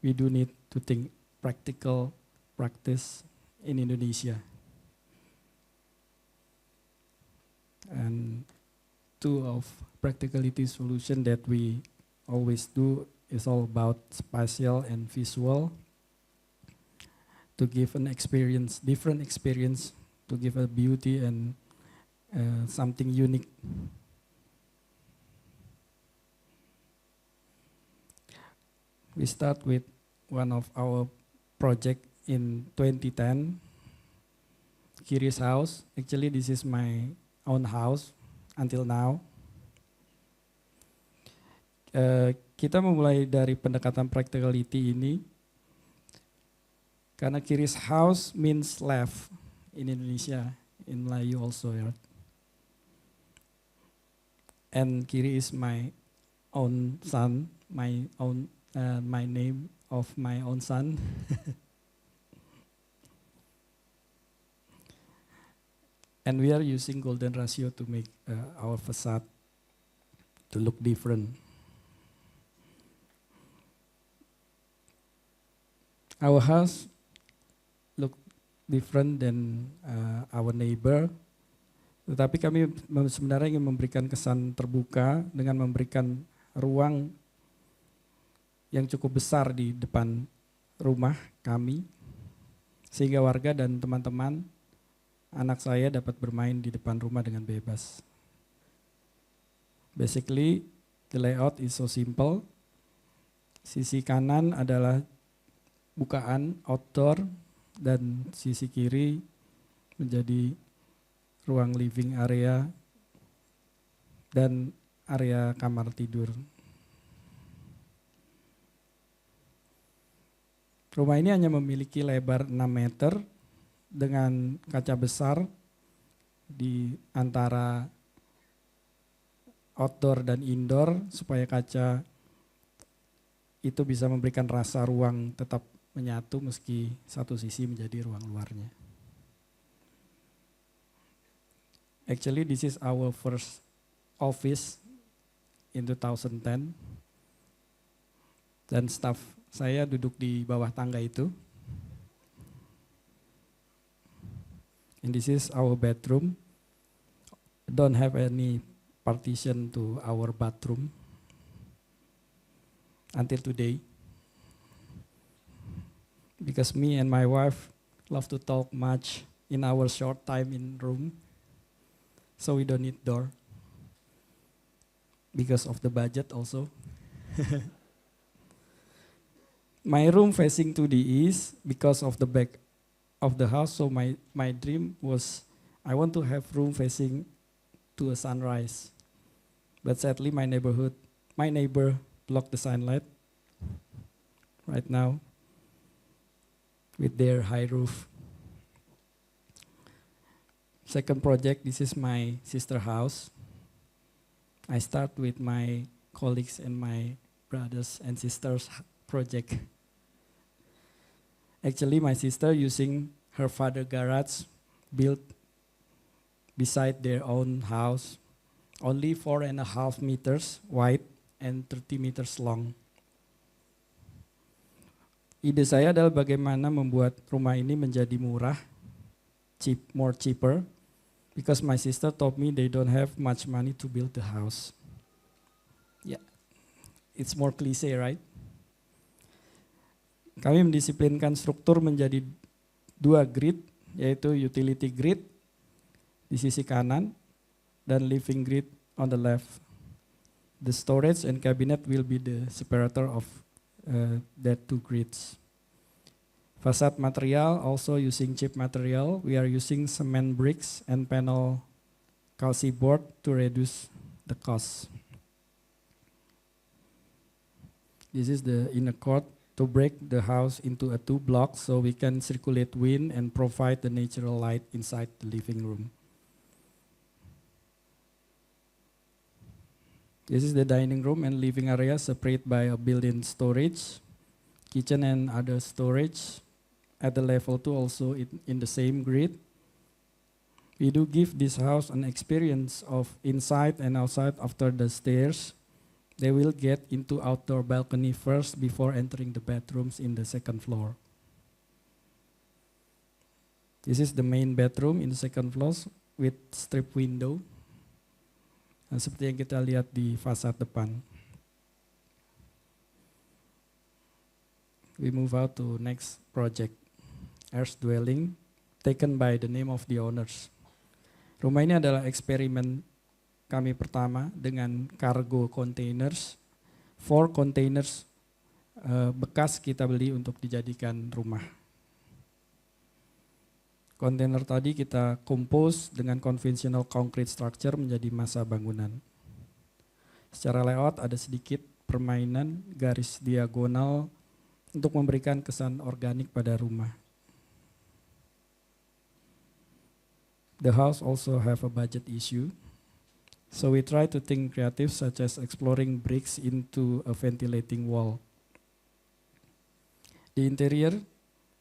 We do need to think practical practice in Indonesia. And 2 of practicality solution that we always do is all about spatial and visual to give an experience, different experience, to give a beauty and something unique. We start with one of our project in 2010, Kiri's house. Actually, this is my own house until now. Kita memulai dari pendekatan practicality ini karena Kiri's house means left in Indonesia, in Melayu also. Yeah. And Kiri is my own son, my name of my own son. And we are using golden ratio to make our facade to look different. Our house look different than our neighbor, tetapi kami sebenarnya ingin memberikan kesan terbuka dengan memberikan ruang yang cukup besar di depan rumah kami, sehingga warga dan teman-teman, anak saya dapat bermain di depan rumah dengan bebas. Basically, the layout is so simple. Sisi kanan adalah bukaan outdoor dan sisi kiri menjadi ruang living area dan area kamar tidur. Rumah ini hanya memiliki lebar 6 meter dengan kaca besar di antara outdoor dan indoor supaya kaca itu bisa memberikan rasa ruang tetap menyatu meski satu sisi menjadi ruang luarnya. Actually, this is our first office in 2010 dan staff saya duduk di bawah tangga itu. And this is our bedroom. Don't have any partition to our bathroom until today. Because me and my wife love to talk much in our short time in room. So we don't need door. Because of the budget also. My room facing to the east because of the back of the house, so my dream was I want to have room facing to a sunrise. But sadly my neighbor blocked the sunlight right now with their high roof. Second project, this is my sister house. I start with my colleagues and my brothers and sisters project. Actually, my sister using her father garage built beside their own house, only 4.5 meters wide and 30 meters long. Ide saya adalah bagaimana membuat rumah ini menjadi murah, more cheaper, because my sister told me they don't have much money to build the house. Yeah, it's more cliche, right? Kami mendisiplinkan struktur menjadi 2 grid, yaitu utility grid di sisi kanan dan living grid on the left. The storage and cabinet will be the separator of that two grids. Facade material also using cheap material. We are using cement bricks and panel calci board to reduce the cost. This is the inner court to break the house into two blocks so we can circulate wind and provide the natural light inside the living room. This is the dining room and living area separated by a built-in storage, kitchen and other storage. At the level 2 also in the same grid. We do give this house an experience of inside and outside after the stairs. They will get into outdoor balcony first before entering the bedrooms in the second floor. This is the main bedroom in the second floor with strip window. Seperti yang kita lihat di fasad depan. We move out to next project, Earth Dwelling, taken by the name of the owners. Rumah ini adalah eksperimen kami pertama dengan cargo containers, 4 containers bekas kita beli untuk dijadikan rumah. Kontainer tadi kita compose dengan conventional concrete structure menjadi massa bangunan. Secara layout ada sedikit permainan garis diagonal untuk memberikan kesan organik pada rumah. The house also have a budget issue. So we try to think creative such as exploring bricks into a ventilating wall. The interior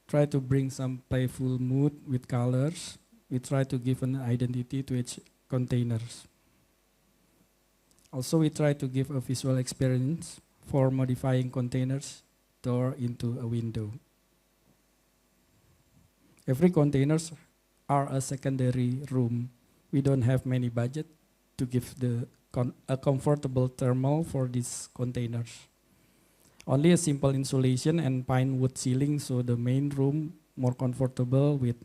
try to bring some playful mood with colors. We try to give an identity to each containers. Also, we try to give a visual experience for modifying containers door into a window. Every containers are a secondary room. We don't have many budget to give a comfortable thermal for these containers. Only a simple insulation and pine wood ceiling, so the main room more comfortable with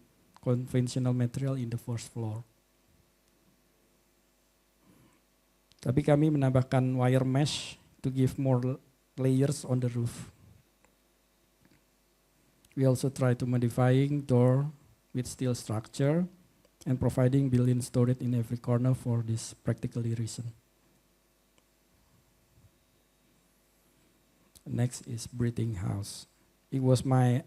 conventional material in the first floor. Tapi kami menambahkan wire mesh to give more layers on the roof. We also try to modifying door with steel structure and providing built-in storage in every corner for this practically reason. Next is breathing house. It was my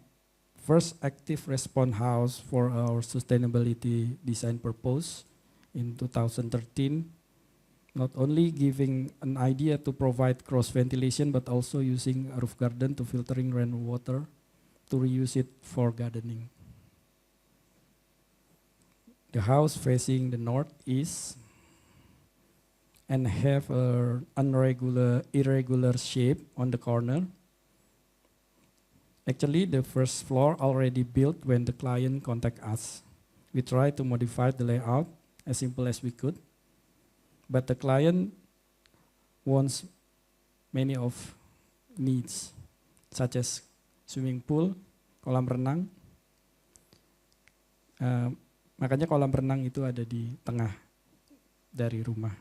first active response house for our sustainability design purpose in 2013. Not only giving an idea to provide cross ventilation, but also using a roof garden to filtering rainwater to reuse it for gardening. The house facing the northeast and have an irregular shape on the corner. Actually, the first floor already built when the client contact us. We tried to modify the layout as simple as we could, but the client wants many of needs, such as swimming pool, kolam renang. Makanya kolam renang itu ada di tengah dari rumah.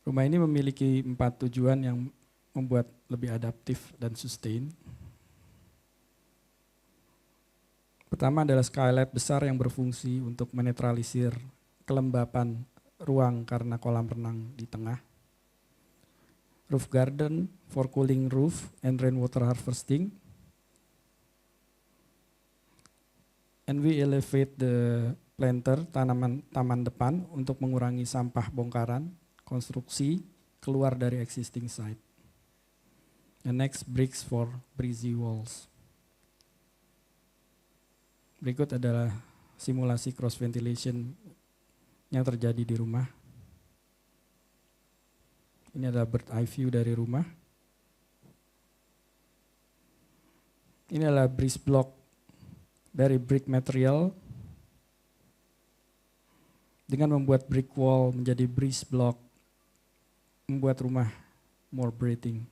Rumah ini memiliki 4 tujuan yang membuat lebih adaptif dan sustain. Pertama adalah skylight besar yang berfungsi untuk menetralisir kelembapan ruang karena kolam renang di tengah. Roof garden for cooling roof and rainwater harvesting. And we elevate the planter, taman depan untuk mengurangi sampah bongkaran, konstruksi keluar dari existing site. And next, bricks for breezy walls. Berikut adalah simulasi cross ventilation yang terjadi di rumah. Ini adalah bird eye view dari rumah. Ini adalah breeze block dari brick material. Dengan membuat brick wall menjadi breeze block, membuat rumah more breathing.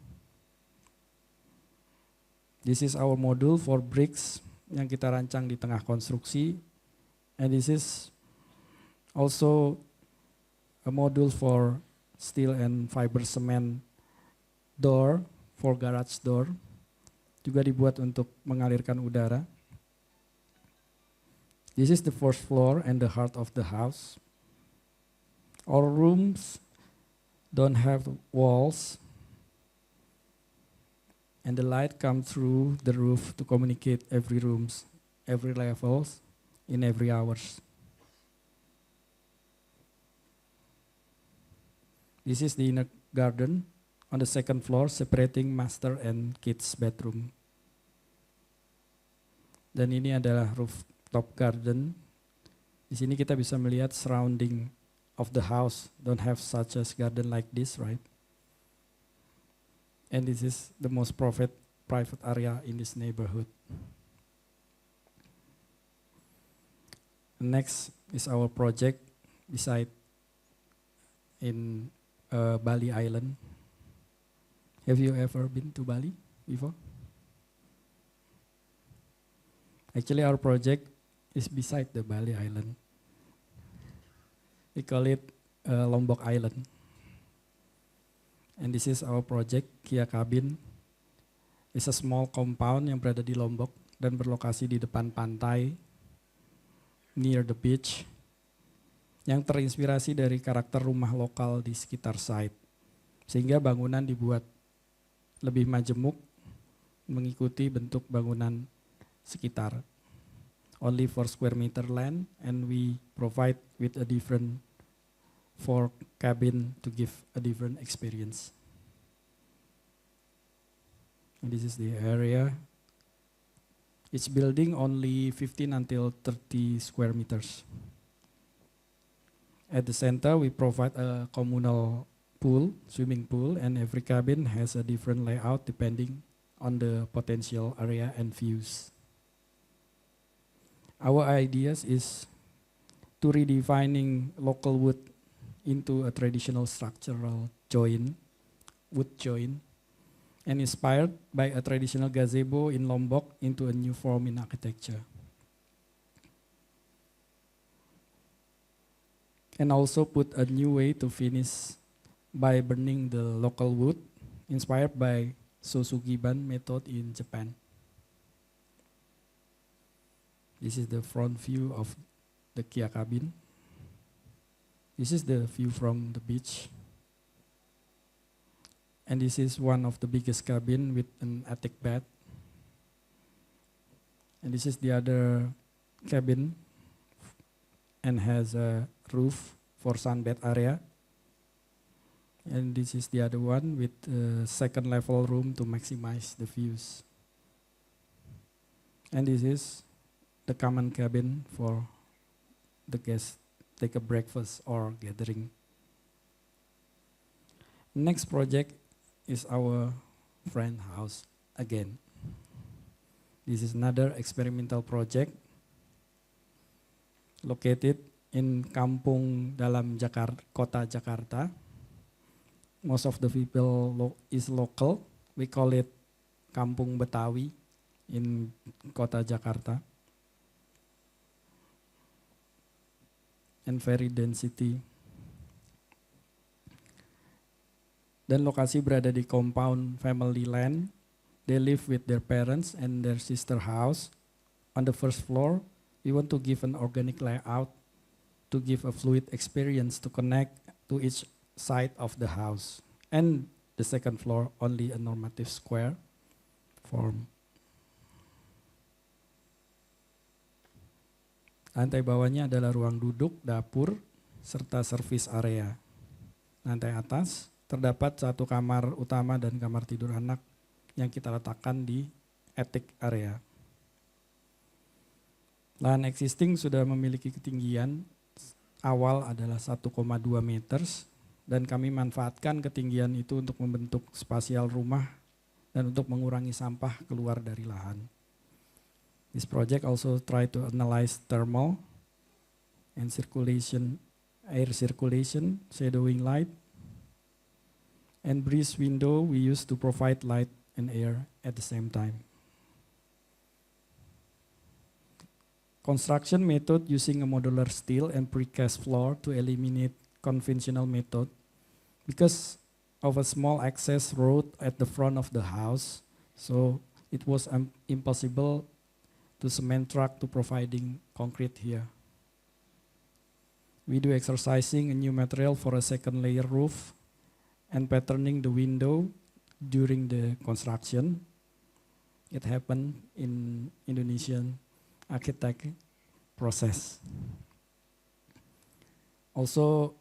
This is our module for bricks yang kita rancang di tengah konstruksi. And this is also a module for steel and fiber cement door for garage door. Juga dibuat untuk mengalirkan udara. This is the first floor and the heart of the house. Our rooms don't have walls, and the light comes through the roof to communicate every rooms, every levels, in every hours. This is the inner garden on the second floor, separating master and kids bedroom. Dan ini adalah rooftop garden. Di sini kita bisa melihat surrounding of the house. Don't have such a garden like this, right? And this is the most private area in this neighborhood. Next is our project beside in Bali Island. Have you ever been to Bali before? Actually, our project is beside the Bali Island. We call it Lombok Island. And this is our project, Kia Cabin. It's a small compound yang berada di Lombok dan berlokasi di depan pantai, near the beach, yang terinspirasi dari karakter rumah lokal di sekitar site. Sehingga bangunan dibuat lebih majemuk, mengikuti bentuk bangunan sekitar. Only 4 square meter land, and we provide with a different 4 cabin to give a different experience. And this is the area. Each building only 15 until 30 square meters. At the center, we provide a communal pool, swimming pool, and every cabin has a different layout depending on the potential area and views. Our ideas is to redefining local wood into a traditional structural joint, wood joint, and inspired by a traditional gazebo in Lombok into a new form in architecture. And also put a new way to finish by burning the local wood, inspired by Sosugiban method in Japan. This is the front view of the Kia cabin. This is the view from the beach. And this is one of the biggest cabin with an attic bed. And this is the other cabin and has a roof for sunbed area. And this is the other one with a second level room to maximize the views. And this is the common cabin for the guests take a breakfast or gathering. Next project is our friend house again. This is another experimental project located in Kampung dalam Kota Jakarta. Most of the people is local. We call it Kampung Betawi in Kota Jakarta. And very density. Dan lokasi berada di compound family land. They live with their parents and their sister house. On the first floor, we want to give an organic layout to give a fluid experience to connect to each side of the house. And the second floor, only a normative square form. Lantai bawahnya adalah ruang duduk, dapur, serta service area. Lantai atas terdapat satu kamar utama dan kamar tidur anak yang kita letakkan di attic area. Lahan existing sudah memiliki ketinggian awal adalah 1,2 meters dan kami manfaatkan ketinggian itu untuk membentuk spasial rumah dan untuk mengurangi sampah keluar dari lahan. This project also try to analyze thermal and circulation, air circulation, shadowing light, and breeze window we use to provide light and air at the same time. construction method using a modular steel and precast floor to eliminate conventional method. Because of a small access road at the front of the house, so it was impossible to cement truck to providing concrete here. We do exercising a new material for a second layer roof and patterning the window during the construction. It happened in Indonesian architect process. Also,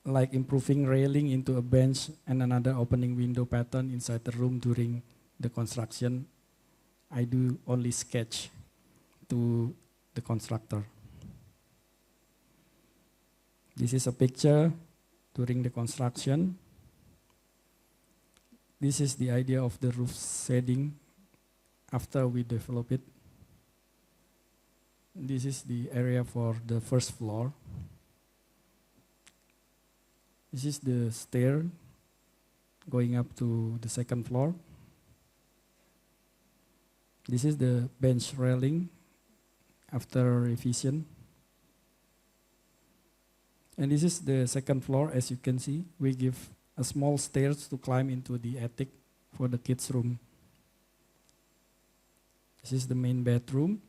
like improving railing into a bench and another opening window pattern inside the room during the construction, I do only sketch to the constructor. This is a picture during the construction. This is the idea of the roof shading after we develop it. This is the area for the first floor. This is the stair going up to the second floor. This is the bench railing after revision. And this is the second floor. As you can see, we give a small stairs to climb into the attic for the kids' room. This is the main bedroom.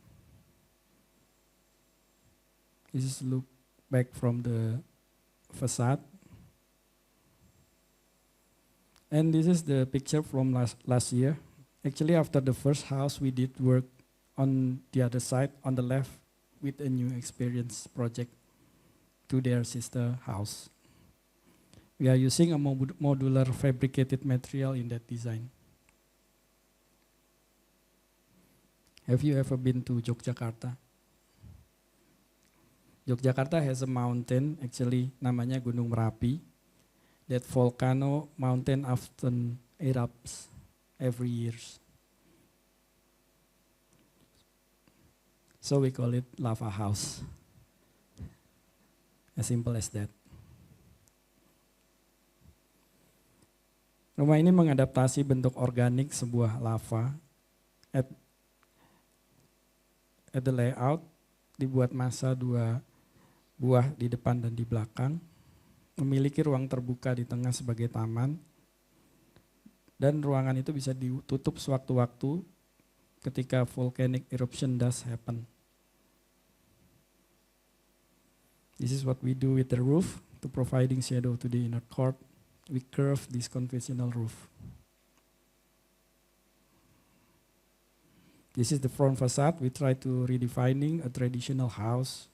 This is look back from the facade. And this is the picture from last year. Actually, after the first house, we did work on the other side, on the left, with a new experience project to their sister house. We are using a modular fabricated material in that design. Have you ever been to Yogyakarta? Yogyakarta has a mountain, actually namanya Gunung Merapi. That volcano mountain often erupts every year. So we call it lava house. As simple as that. Rumah ini mengadaptasi bentuk organik sebuah lava. At the layout, dibuat massa 2 buah di depan dan di belakang. Memiliki ruang terbuka di tengah sebagai taman. Dan ruangan itu bisa ditutup sewaktu-waktu ketika volcanic eruption does happen. This is what we do with the roof to providing shadow to the inner court. We curve this conventional roof. This is the front facade. We try to redefining a traditional house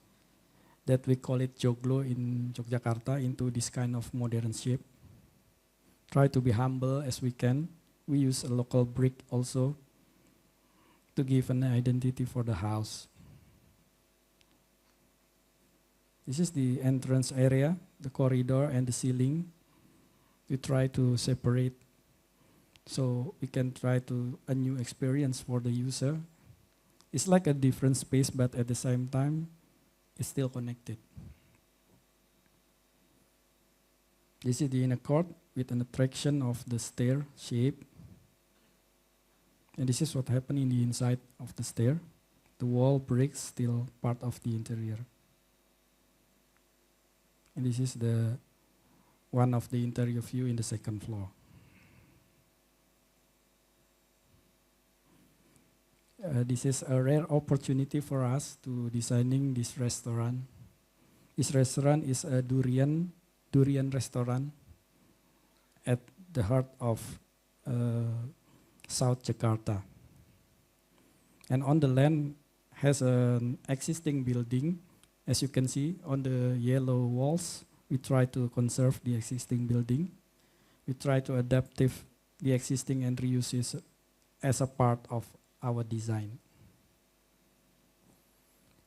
that we call it joglo in Yogyakarta into this kind of modern shape. Try to be humble as we can. We use a local brick also to give an identity for the house. This is the entrance area, the corridor and the ceiling. We try to separate so we can try to a new experience for the user. It's like a different space, but at the same time, it's still connected. This is the inner court with an attraction of the stair shape. And this is what happened in the inside of the stair. The wall bricks still part of the interior. And this is the one of the interior view in the second floor. This is a rare opportunity for us to designing this restaurant. This restaurant is a durian restaurant at the heart of South Jakarta. And on the land has an existing building. As you can see on the yellow walls, we try to conserve the existing building. We try to adapt the existing and reuse it as a part of our design.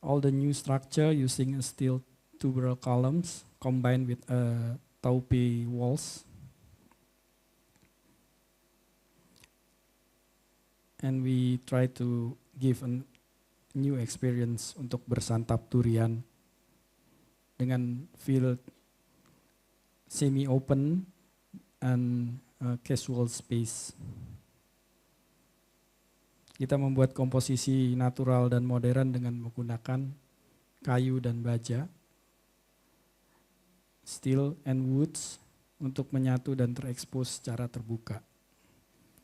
All the new structure using steel tubular columns combined with taupe walls. And we try to give a new experience untuk bersantap durian dengan feel semi-open and casual space. Kita membuat komposisi natural dan modern dengan menggunakan kayu dan baja, steel and woods untuk menyatu dan terekspos secara terbuka.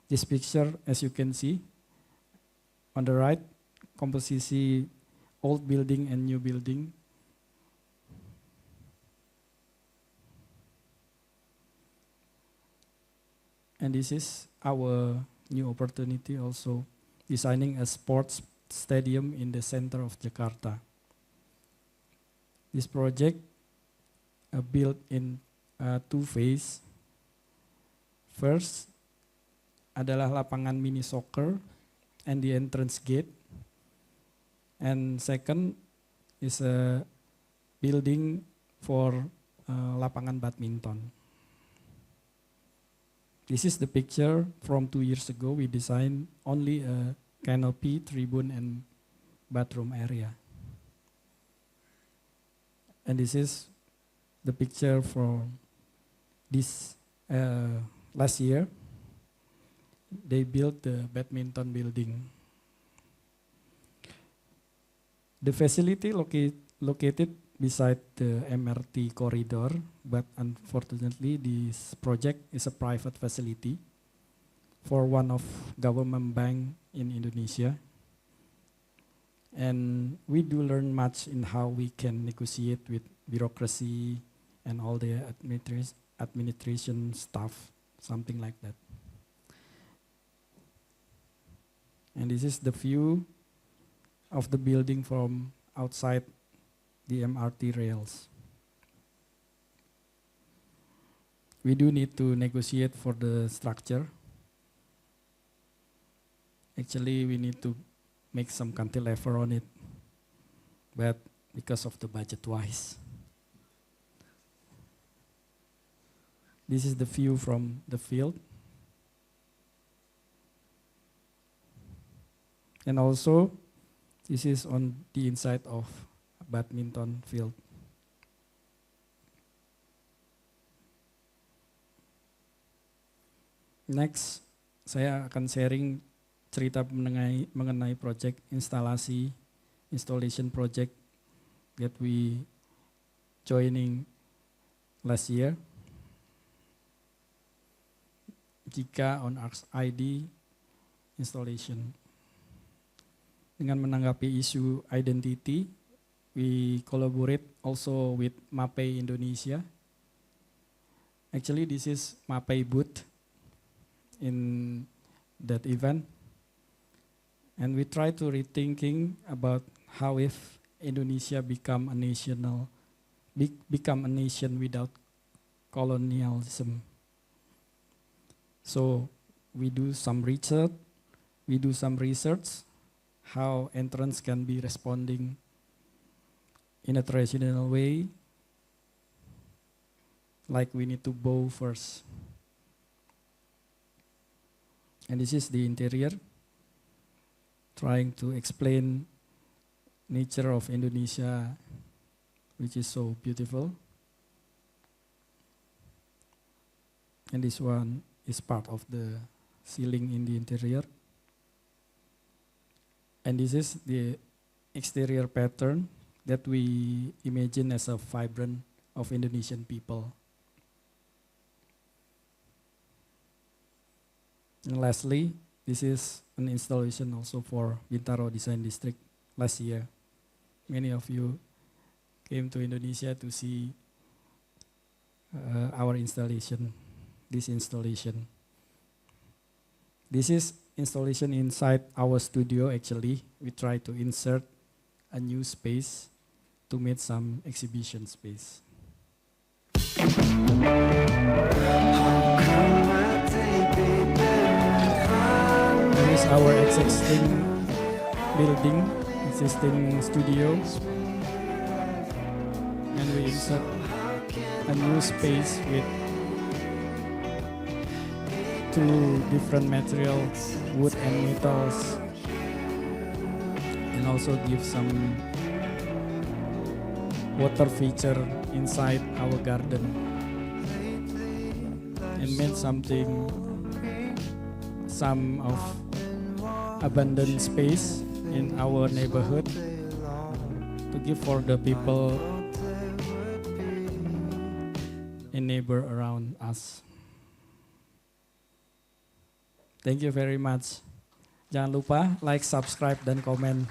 This picture, as you can see, on the right, komposisi old building and new building. And this is our new opportunity also, designing a sports stadium in the center of Jakarta. This project built in two phases. First adalah lapangan mini soccer and the entrance gate. And second is a building for lapangan badminton. This is the picture from 2 years ago. We designed only a canopy, tribune, and bathroom area. And this is the picture from this last year. They built the badminton building. The facility located beside the MRT corridor, but unfortunately this project is a private facility for one of government bank in Indonesia. And we do learn much in how we can negotiate with bureaucracy and all the administration staff, something like that. And this is the view of the building from outside the MRT rails. We do need to negotiate for the structure. Actually, we need to make some cantilever on it, but because of the budget-wise. This is the view from the field. And also, this is on the inside of badminton field. Next, saya akan sharing cerita mengenai project installation project that we joining last year. Jika on ID installation. Dengan menanggapi isu identity, we collaborate also with MAPEI Indonesia. Actually, this is MAPEI booth in that event. And we try to rethinking about how if Indonesia become a nation without colonialism. So we do some research, how entrants can be responding in a traditional way, like we need to bow first. And this is the interior, trying to explain nature of Indonesia, which is so beautiful. And this one is part of the ceiling in the interior. And this is the exterior pattern that we imagine as a vibrant of Indonesian people. And lastly, this is an installation also for Bintaro Design District last year. Many of you came to Indonesia to see our installation, this installation. This is installation inside our studio. Actually, we try to insert a new space to meet some exhibition space. This is our existing building, existing studio, and we insert a new space with two different materials, wood and metals, and also give some water feature inside our garden, and made some of abandoned space in our neighborhood to give for the people and neighbor around us. Thank you very much. Jangan lupa like, subscribe, dan komen.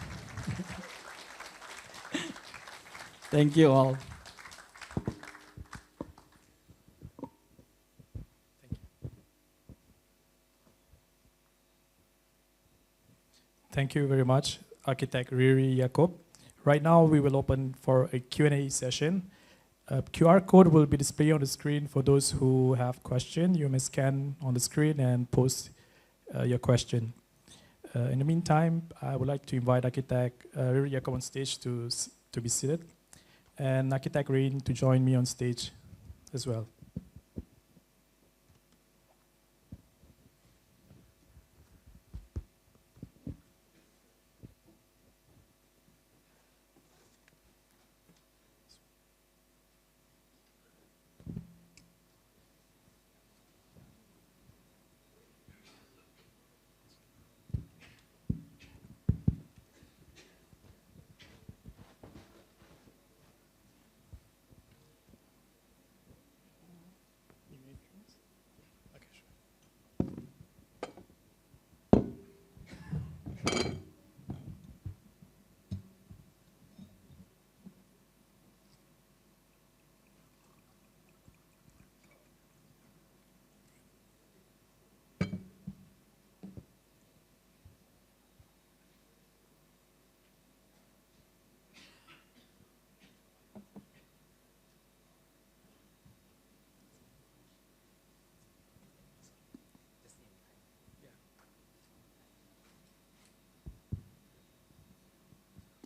Thank you all. Thank you very much, Architect Riri Yakub. Right now, we will open for a Q&A session. A QR code will be displayed on the screen for those who have questions. You may scan on the screen and post your question. In the meantime, I would like to invite Architect Riri Yakub on stage to be seated, and Architect Rain to join me on stage as well.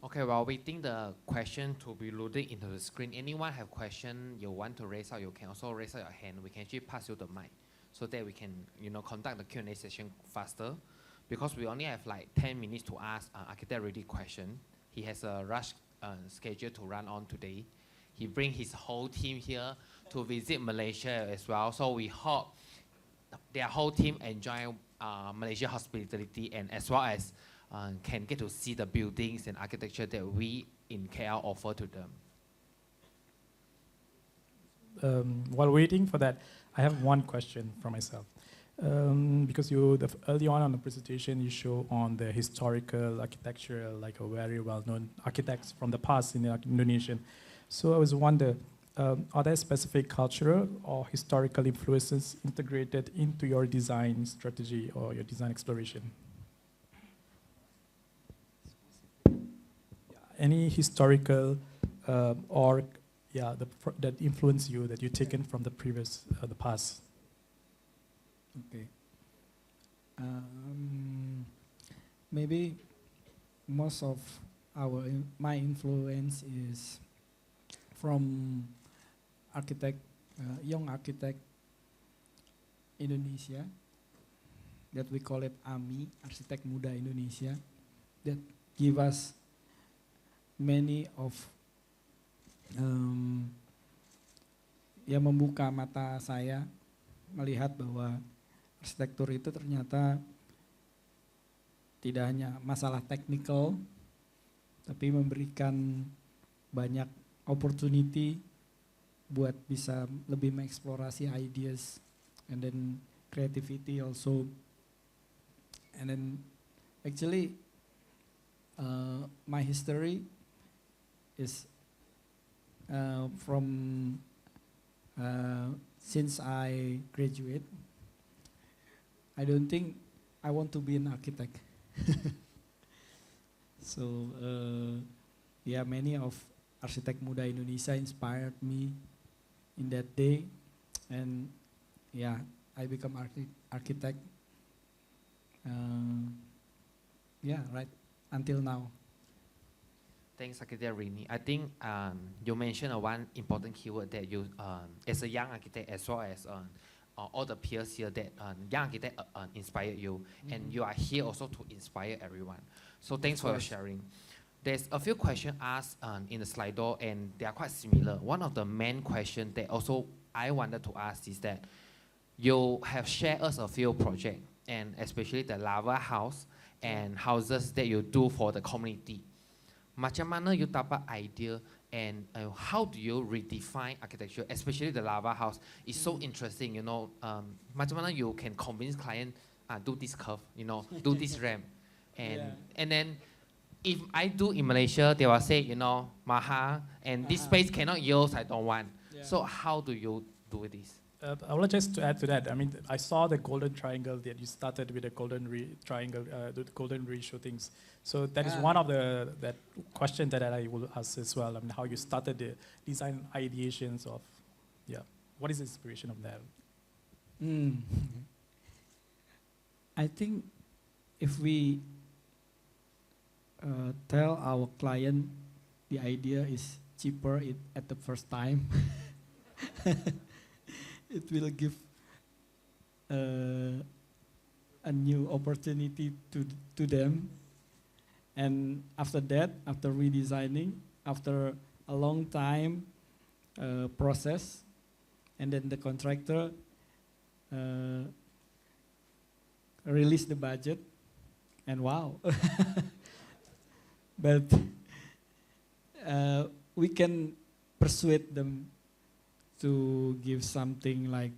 Okay, while waiting the question to be loaded into the screen, anyone have question you want to raise out, you can also raise out your hand. We can actually pass you the mic so that we can, conduct the Q&A session faster. Because we only have like 10 minutes to ask Architect Riri question. He has a rush schedule to run on today. He bring his whole team here to visit Malaysia as well. So we hope their whole team enjoy Malaysia hospitality, and as well as can get to see the buildings and architecture that we in KL offer to them. While waiting for that, I have one question for myself. Because early on the presentation, you show on the historical architecture, like a very well-known architects from the past in Indonesia. So I was wondering, are there specific cultural or historical influences integrated into your design strategy or your design exploration? Any historical that influence you, that you've taken from the previous, the past? Okay. Maybe most of my influence is from young architect Indonesia, that we call it AMI, Arsitek Muda Indonesia, that give us many of membuka mata saya melihat bahwa arsitektur itu ternyata tidak hanya masalah teknikal, tapi memberikan banyak opportunity buat bisa lebih mengeksplorasi ideas, and then creativity also. And then actually my history is from since I graduate, I don't think I want to be an architect. So many of Arsitek Muda Indonesia inspired me in that day, and I become architect. Right until now. Thanks, Architect Rini. I think you mentioned one important keyword that you, as a young architect, as well as all the peers here, that young architect inspired you, and you are here also to inspire everyone. So thanks for your sharing. There's a few questions asked in the Slido, and they are quite similar. One of the main questions that also I wanted to ask is that you have shared us a few projects, and especially the lava house and houses that you do for the community. macam mana you dapat idea and how do you redefine architecture, especially the lava house? It's so interesting, you know. Macam mana you can convince client do this curve, you know, do this ramp, and then if I do in Malaysia, they will say, you know, maha, and this space cannot use, I don't want. So how do you do this? I would like just to add to that. I mean, I saw the golden triangle that you started with the golden triangle, the golden ratio things. So that is one of that question that I will ask as well. I mean, how you started the design ideations of, what is the inspiration of that? I think if we tell our client the idea is cheaper at the first time, it will give a new opportunity to them. And after that, after redesigning, after a long time process, and then the contractor release the budget, and wow. But we can persuade them to give something like,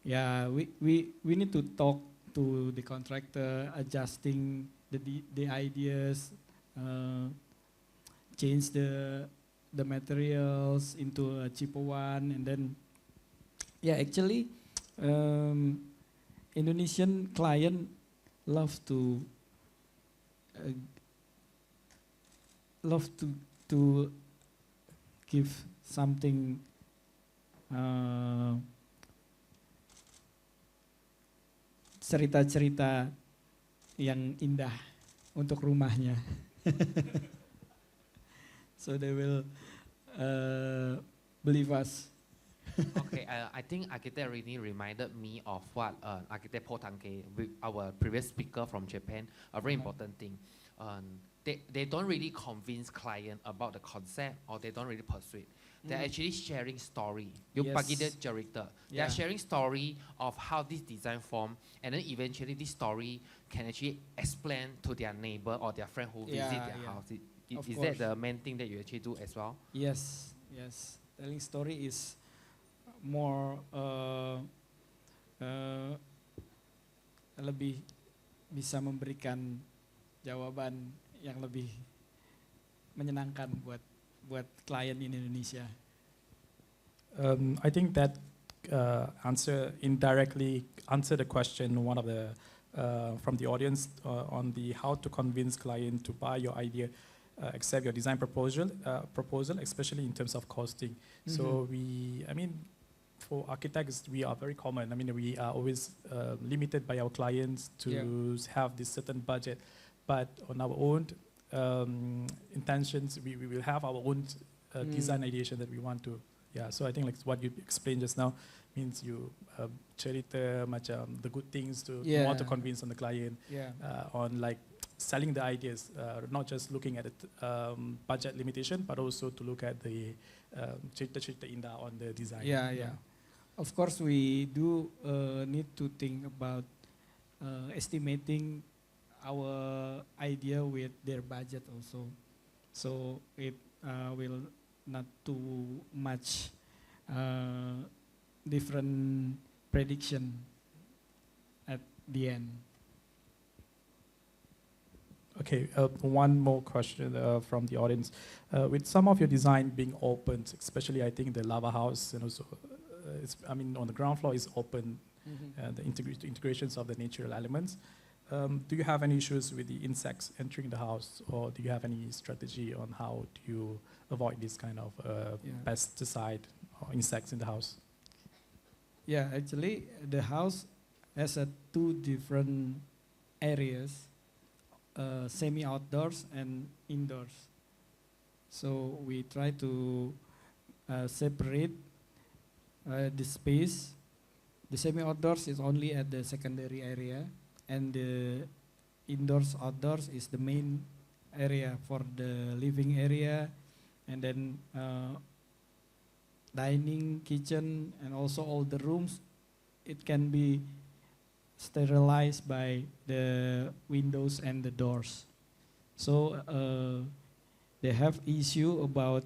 we need to talk to the contractor, adjusting the ideas, change the materials into a cheaper one, and then, actually, Indonesian client love to give something cerita-cerita yang indah untuk rumahnya. So they will believe us. Okay, I think Architect Rini reminded me of what Architect Potanke, our previous speaker from Japan, a very important thing. They don't really convince client about the concept, or they don't really persuade. They're actually sharing story. You pagi dia cerita. They are sharing story of how this design form, and then eventually this story can actually explain to their neighbor or their friend who visit their house. Is that the main thing that you actually do as well? Yes. Telling story is more lebih bisa memberikan jawaban yang lebih menyenangkan buat klien in Indonesia. I think that indirectly answer the question, one of the from the audience on the how to convince client to buy your idea, accept your design proposal, especially in terms of costing. So for architects, we are very common. I mean, we are always limited by our clients to have this certain budget, but on our own intentions, we will have our own design ideation that we want to. So I think like what you explained just now means you cerita macam the good things to want to convince on the client on like selling the ideas, not just looking at the budget limitation, but also to look at the cerita-cerita indah on the design. Of course, we do need to think about estimating our idea with their budget also. So it will not too much different prediction at the end. Okay, one more question from the audience. With some of your design being open, especially I think the lava house, and also, on the ground floor is open, the integrations of the natural elements. Do you have any issues with the insects entering the house, or do you have any strategy on how do you avoid this kind of pesticide or insects in the house? Actually, the house has two different areas, semi-outdoors and indoors. So we try to separate the space. The semi-outdoors is only at the secondary area, and the indoors-outdoors is the main area for the living area, and then dining, kitchen, and also all the rooms. It can be sterilized by the windows and the doors. So they have issue about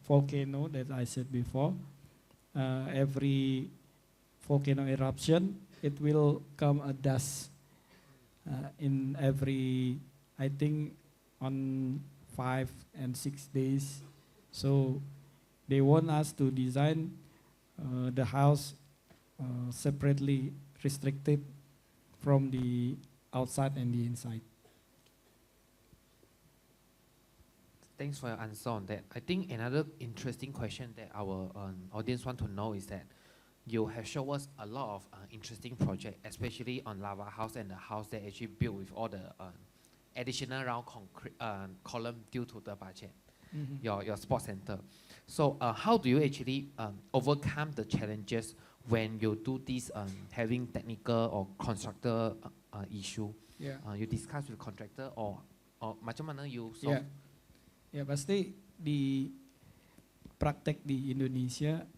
volcano that I said before. Every volcano eruption, it will come a dust in every, I think, on 5 and 6 days. So they want us to design the house separately restricted from the outside and the inside. Thanks for your answer on that. I think another interesting question that our audience want to know is that you have shown us a lot of interesting projects, especially on lava house and the house that actually built with all the additional round concrete column due to the budget. Your sports center. So how do you actually overcome the challenges when you do this having technical or constructor issue? Yeah. You discuss with the contractor or macam mana you solve? Ya pasti di praktek di Indonesia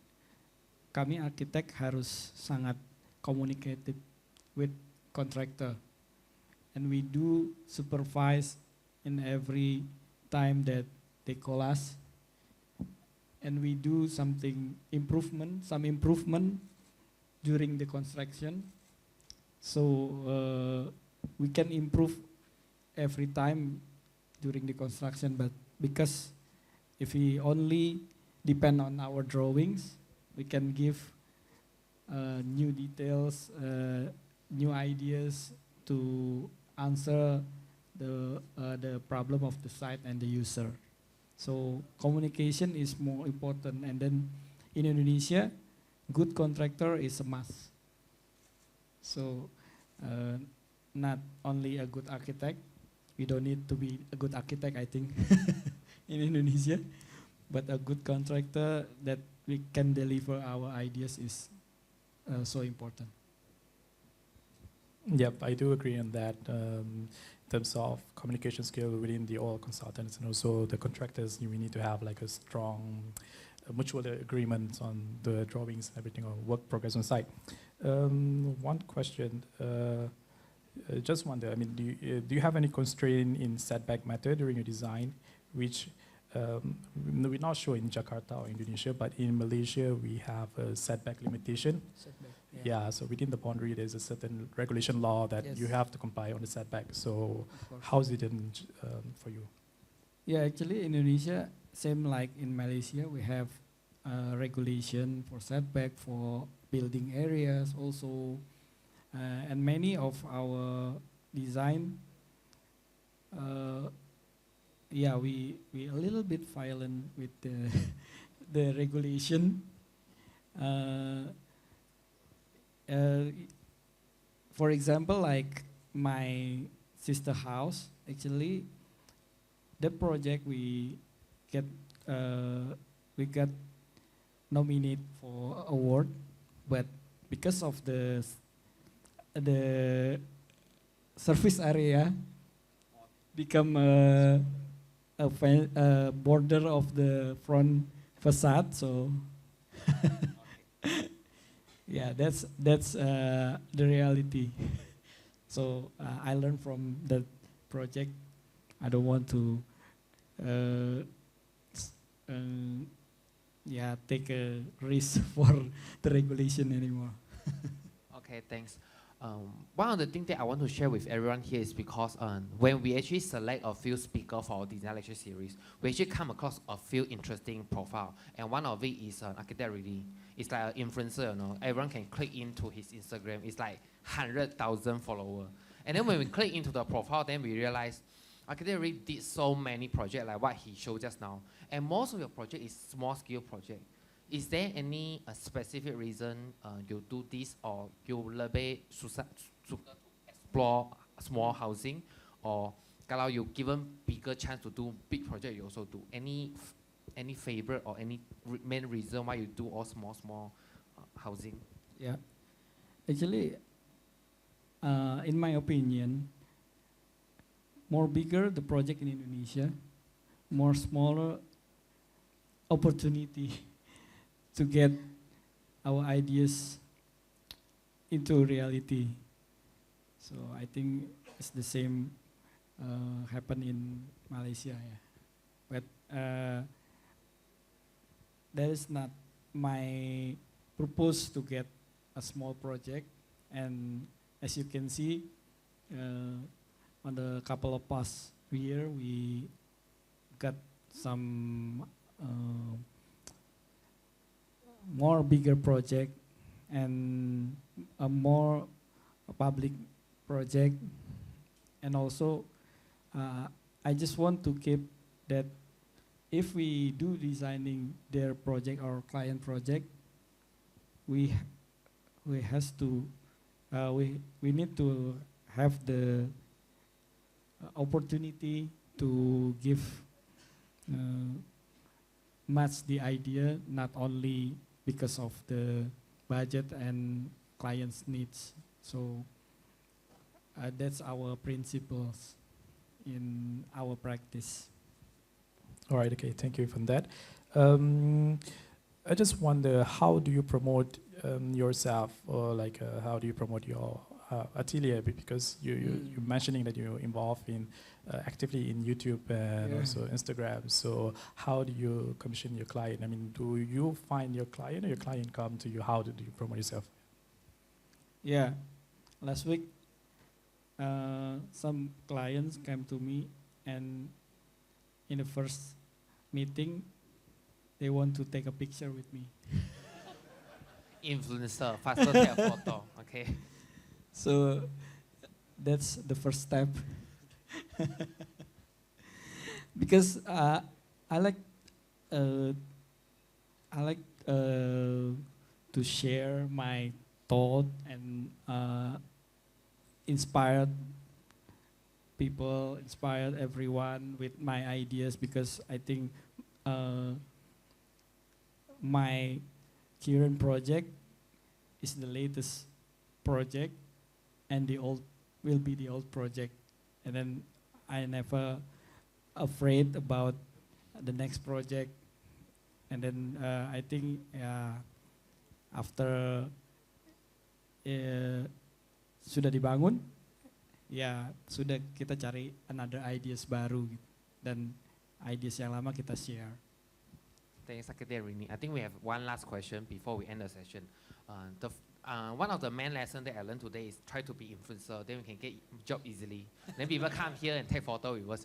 kami arsitek harus sangat communicative with contractor, and we do supervise in every time that they call us, and we do some improvement during the construction, so we can improve every time during the construction. But because if we only depend on our drawings, we can give new details, new ideas to answer the problem of the site and the user. So communication is more important. And then in Indonesia, good contractor is a must. So not only a good architect, we don't need to be a good architect, I think, in Indonesia, but a good contractor that we can deliver our ideas is so important. Yep, I do agree on that. In terms of communication skill within the all consultants and also the contractors, we need to have like a strong mutual agreement on the drawings and everything or work progress on site. One question. Just wonder, I mean, do you have any constraint in setback method during your design, which we're not sure in Jakarta or Indonesia, but in Malaysia we have a setback limitation. Yeah, so within the boundary there's a certain regulation law that you have to comply on the setback. So how is it for you? Yeah, actually in Indonesia, same like in Malaysia, we have regulation for setback for building areas also. And many of our design, we a little bit violent with the regulation. For example, like my sister house, actually, the project we got nominated for award, but because of the surface area become a border of the front facade, so yeah, that's the reality. So I learned from that project. I don't want to take a risk for the regulation anymore. Okay, thanks. One of the things that I want to share with everyone here is because when we actually select a few speakers for our design lecture series, we actually come across a few interesting profiles. And one of it is Architect Riri. It's like an influencer, you know. Everyone can click into his Instagram. It's like 100,000 followers. And then when we click into the profile, then we realize Architect Riri did so many projects like what he showed just now. And most of your project is small scale project. Is there any specific reason you do this, or you lebih susah to explore small housing, or kalau you given bigger chance to do big project, you also do? Any favorite or any main reason why you do all small housing? Yeah, actually, in my opinion, more bigger the project in Indonesia, more smaller opportunity to get our ideas into reality. So I think it's the same happen in Malaysia. Yeah. But that is not my purpose to get a small project. And as you can see, on the couple of past year, we got some more bigger project and a more public project. And also, I just want to keep that if we do designing their project or client project, we need to have the opportunity to give match the idea, not only because of the budget and client's needs. So that's our principles in our practice. All right, okay, thank you for that. I just wonder, how do you promote yourself, or like how do you promote your atelier? Because you're mentioning that you're involved in actively in YouTube and also Instagram. So how do you commission your client? I mean, do you find your client or your client come to you? How do you promote yourself? Yeah, last week some clients came to me, and in the first meeting, they want to take a picture with me. Influencer, faster take a photo. Okay. So that's the first step. Because I like to share my thought and inspired people, inspired everyone with my ideas, because I think my current project is the latest project, and the old will be the old project. And then I never afraid about the next project. And then I think after sudah dibangun, ya sudah kita cari another ideas baru gitu. Dan ideas yang lama kita share. Thanks, Atelier Riri. I think we have one last question before we end the session. One of the main lessons that I learned today is try to be influencer, then we can get job easily. Then people come here and take photo with us,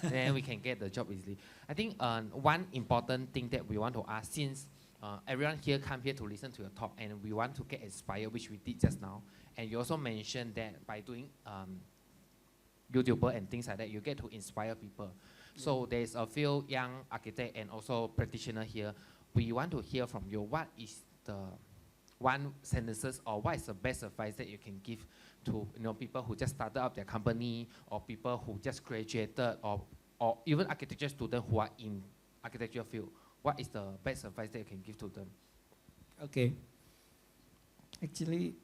then we can get the job easily. I think one important thing that we want to ask, since everyone here come here to listen to your talk, and we want to get inspired, which we did just now, and you also mentioned that by doing YouTuber and things like that, you get to inspire people. So there's a few young architects and also practitioners here. We want to hear from you, what is the one sentences or what is the best advice that you can give to people who just started up their company, or people who just graduated, or even architecture students who are in architecture field? What is the best advice that you can give to them? Okay. Actually,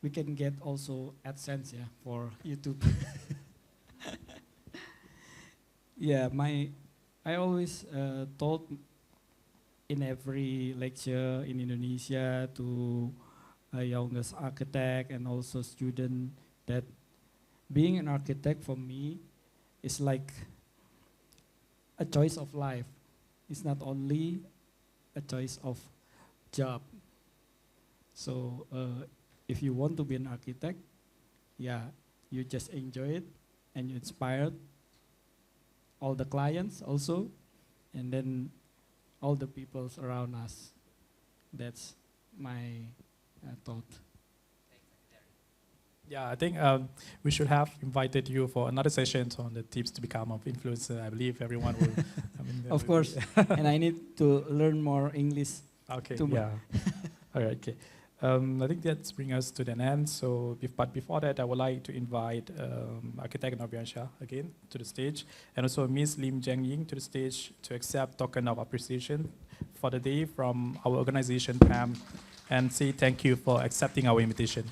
we can get also AdSense for YouTube. Yeah, I always told in every lecture in Indonesia to a youngest architect and also student that being an architect for me is like a choice of life. It's not only a choice of job. So if you want to be an architect, yeah, you just enjoy it and you inspired all the clients also, and then all the people around us. That's my thought. Yeah, I think we should have invited you for another session on the tips to become an influencer. I believe everyone will. Of course, and I need to learn more English. Okay, yeah. All right, okay. I think that brings us to the end. So, but before that, I would like to invite architect Novriansyah again to the stage, and also Ms. Lim Jeng Ying to the stage to accept token of appreciation for the day from our organization, PAM, and say thank you for accepting our invitation.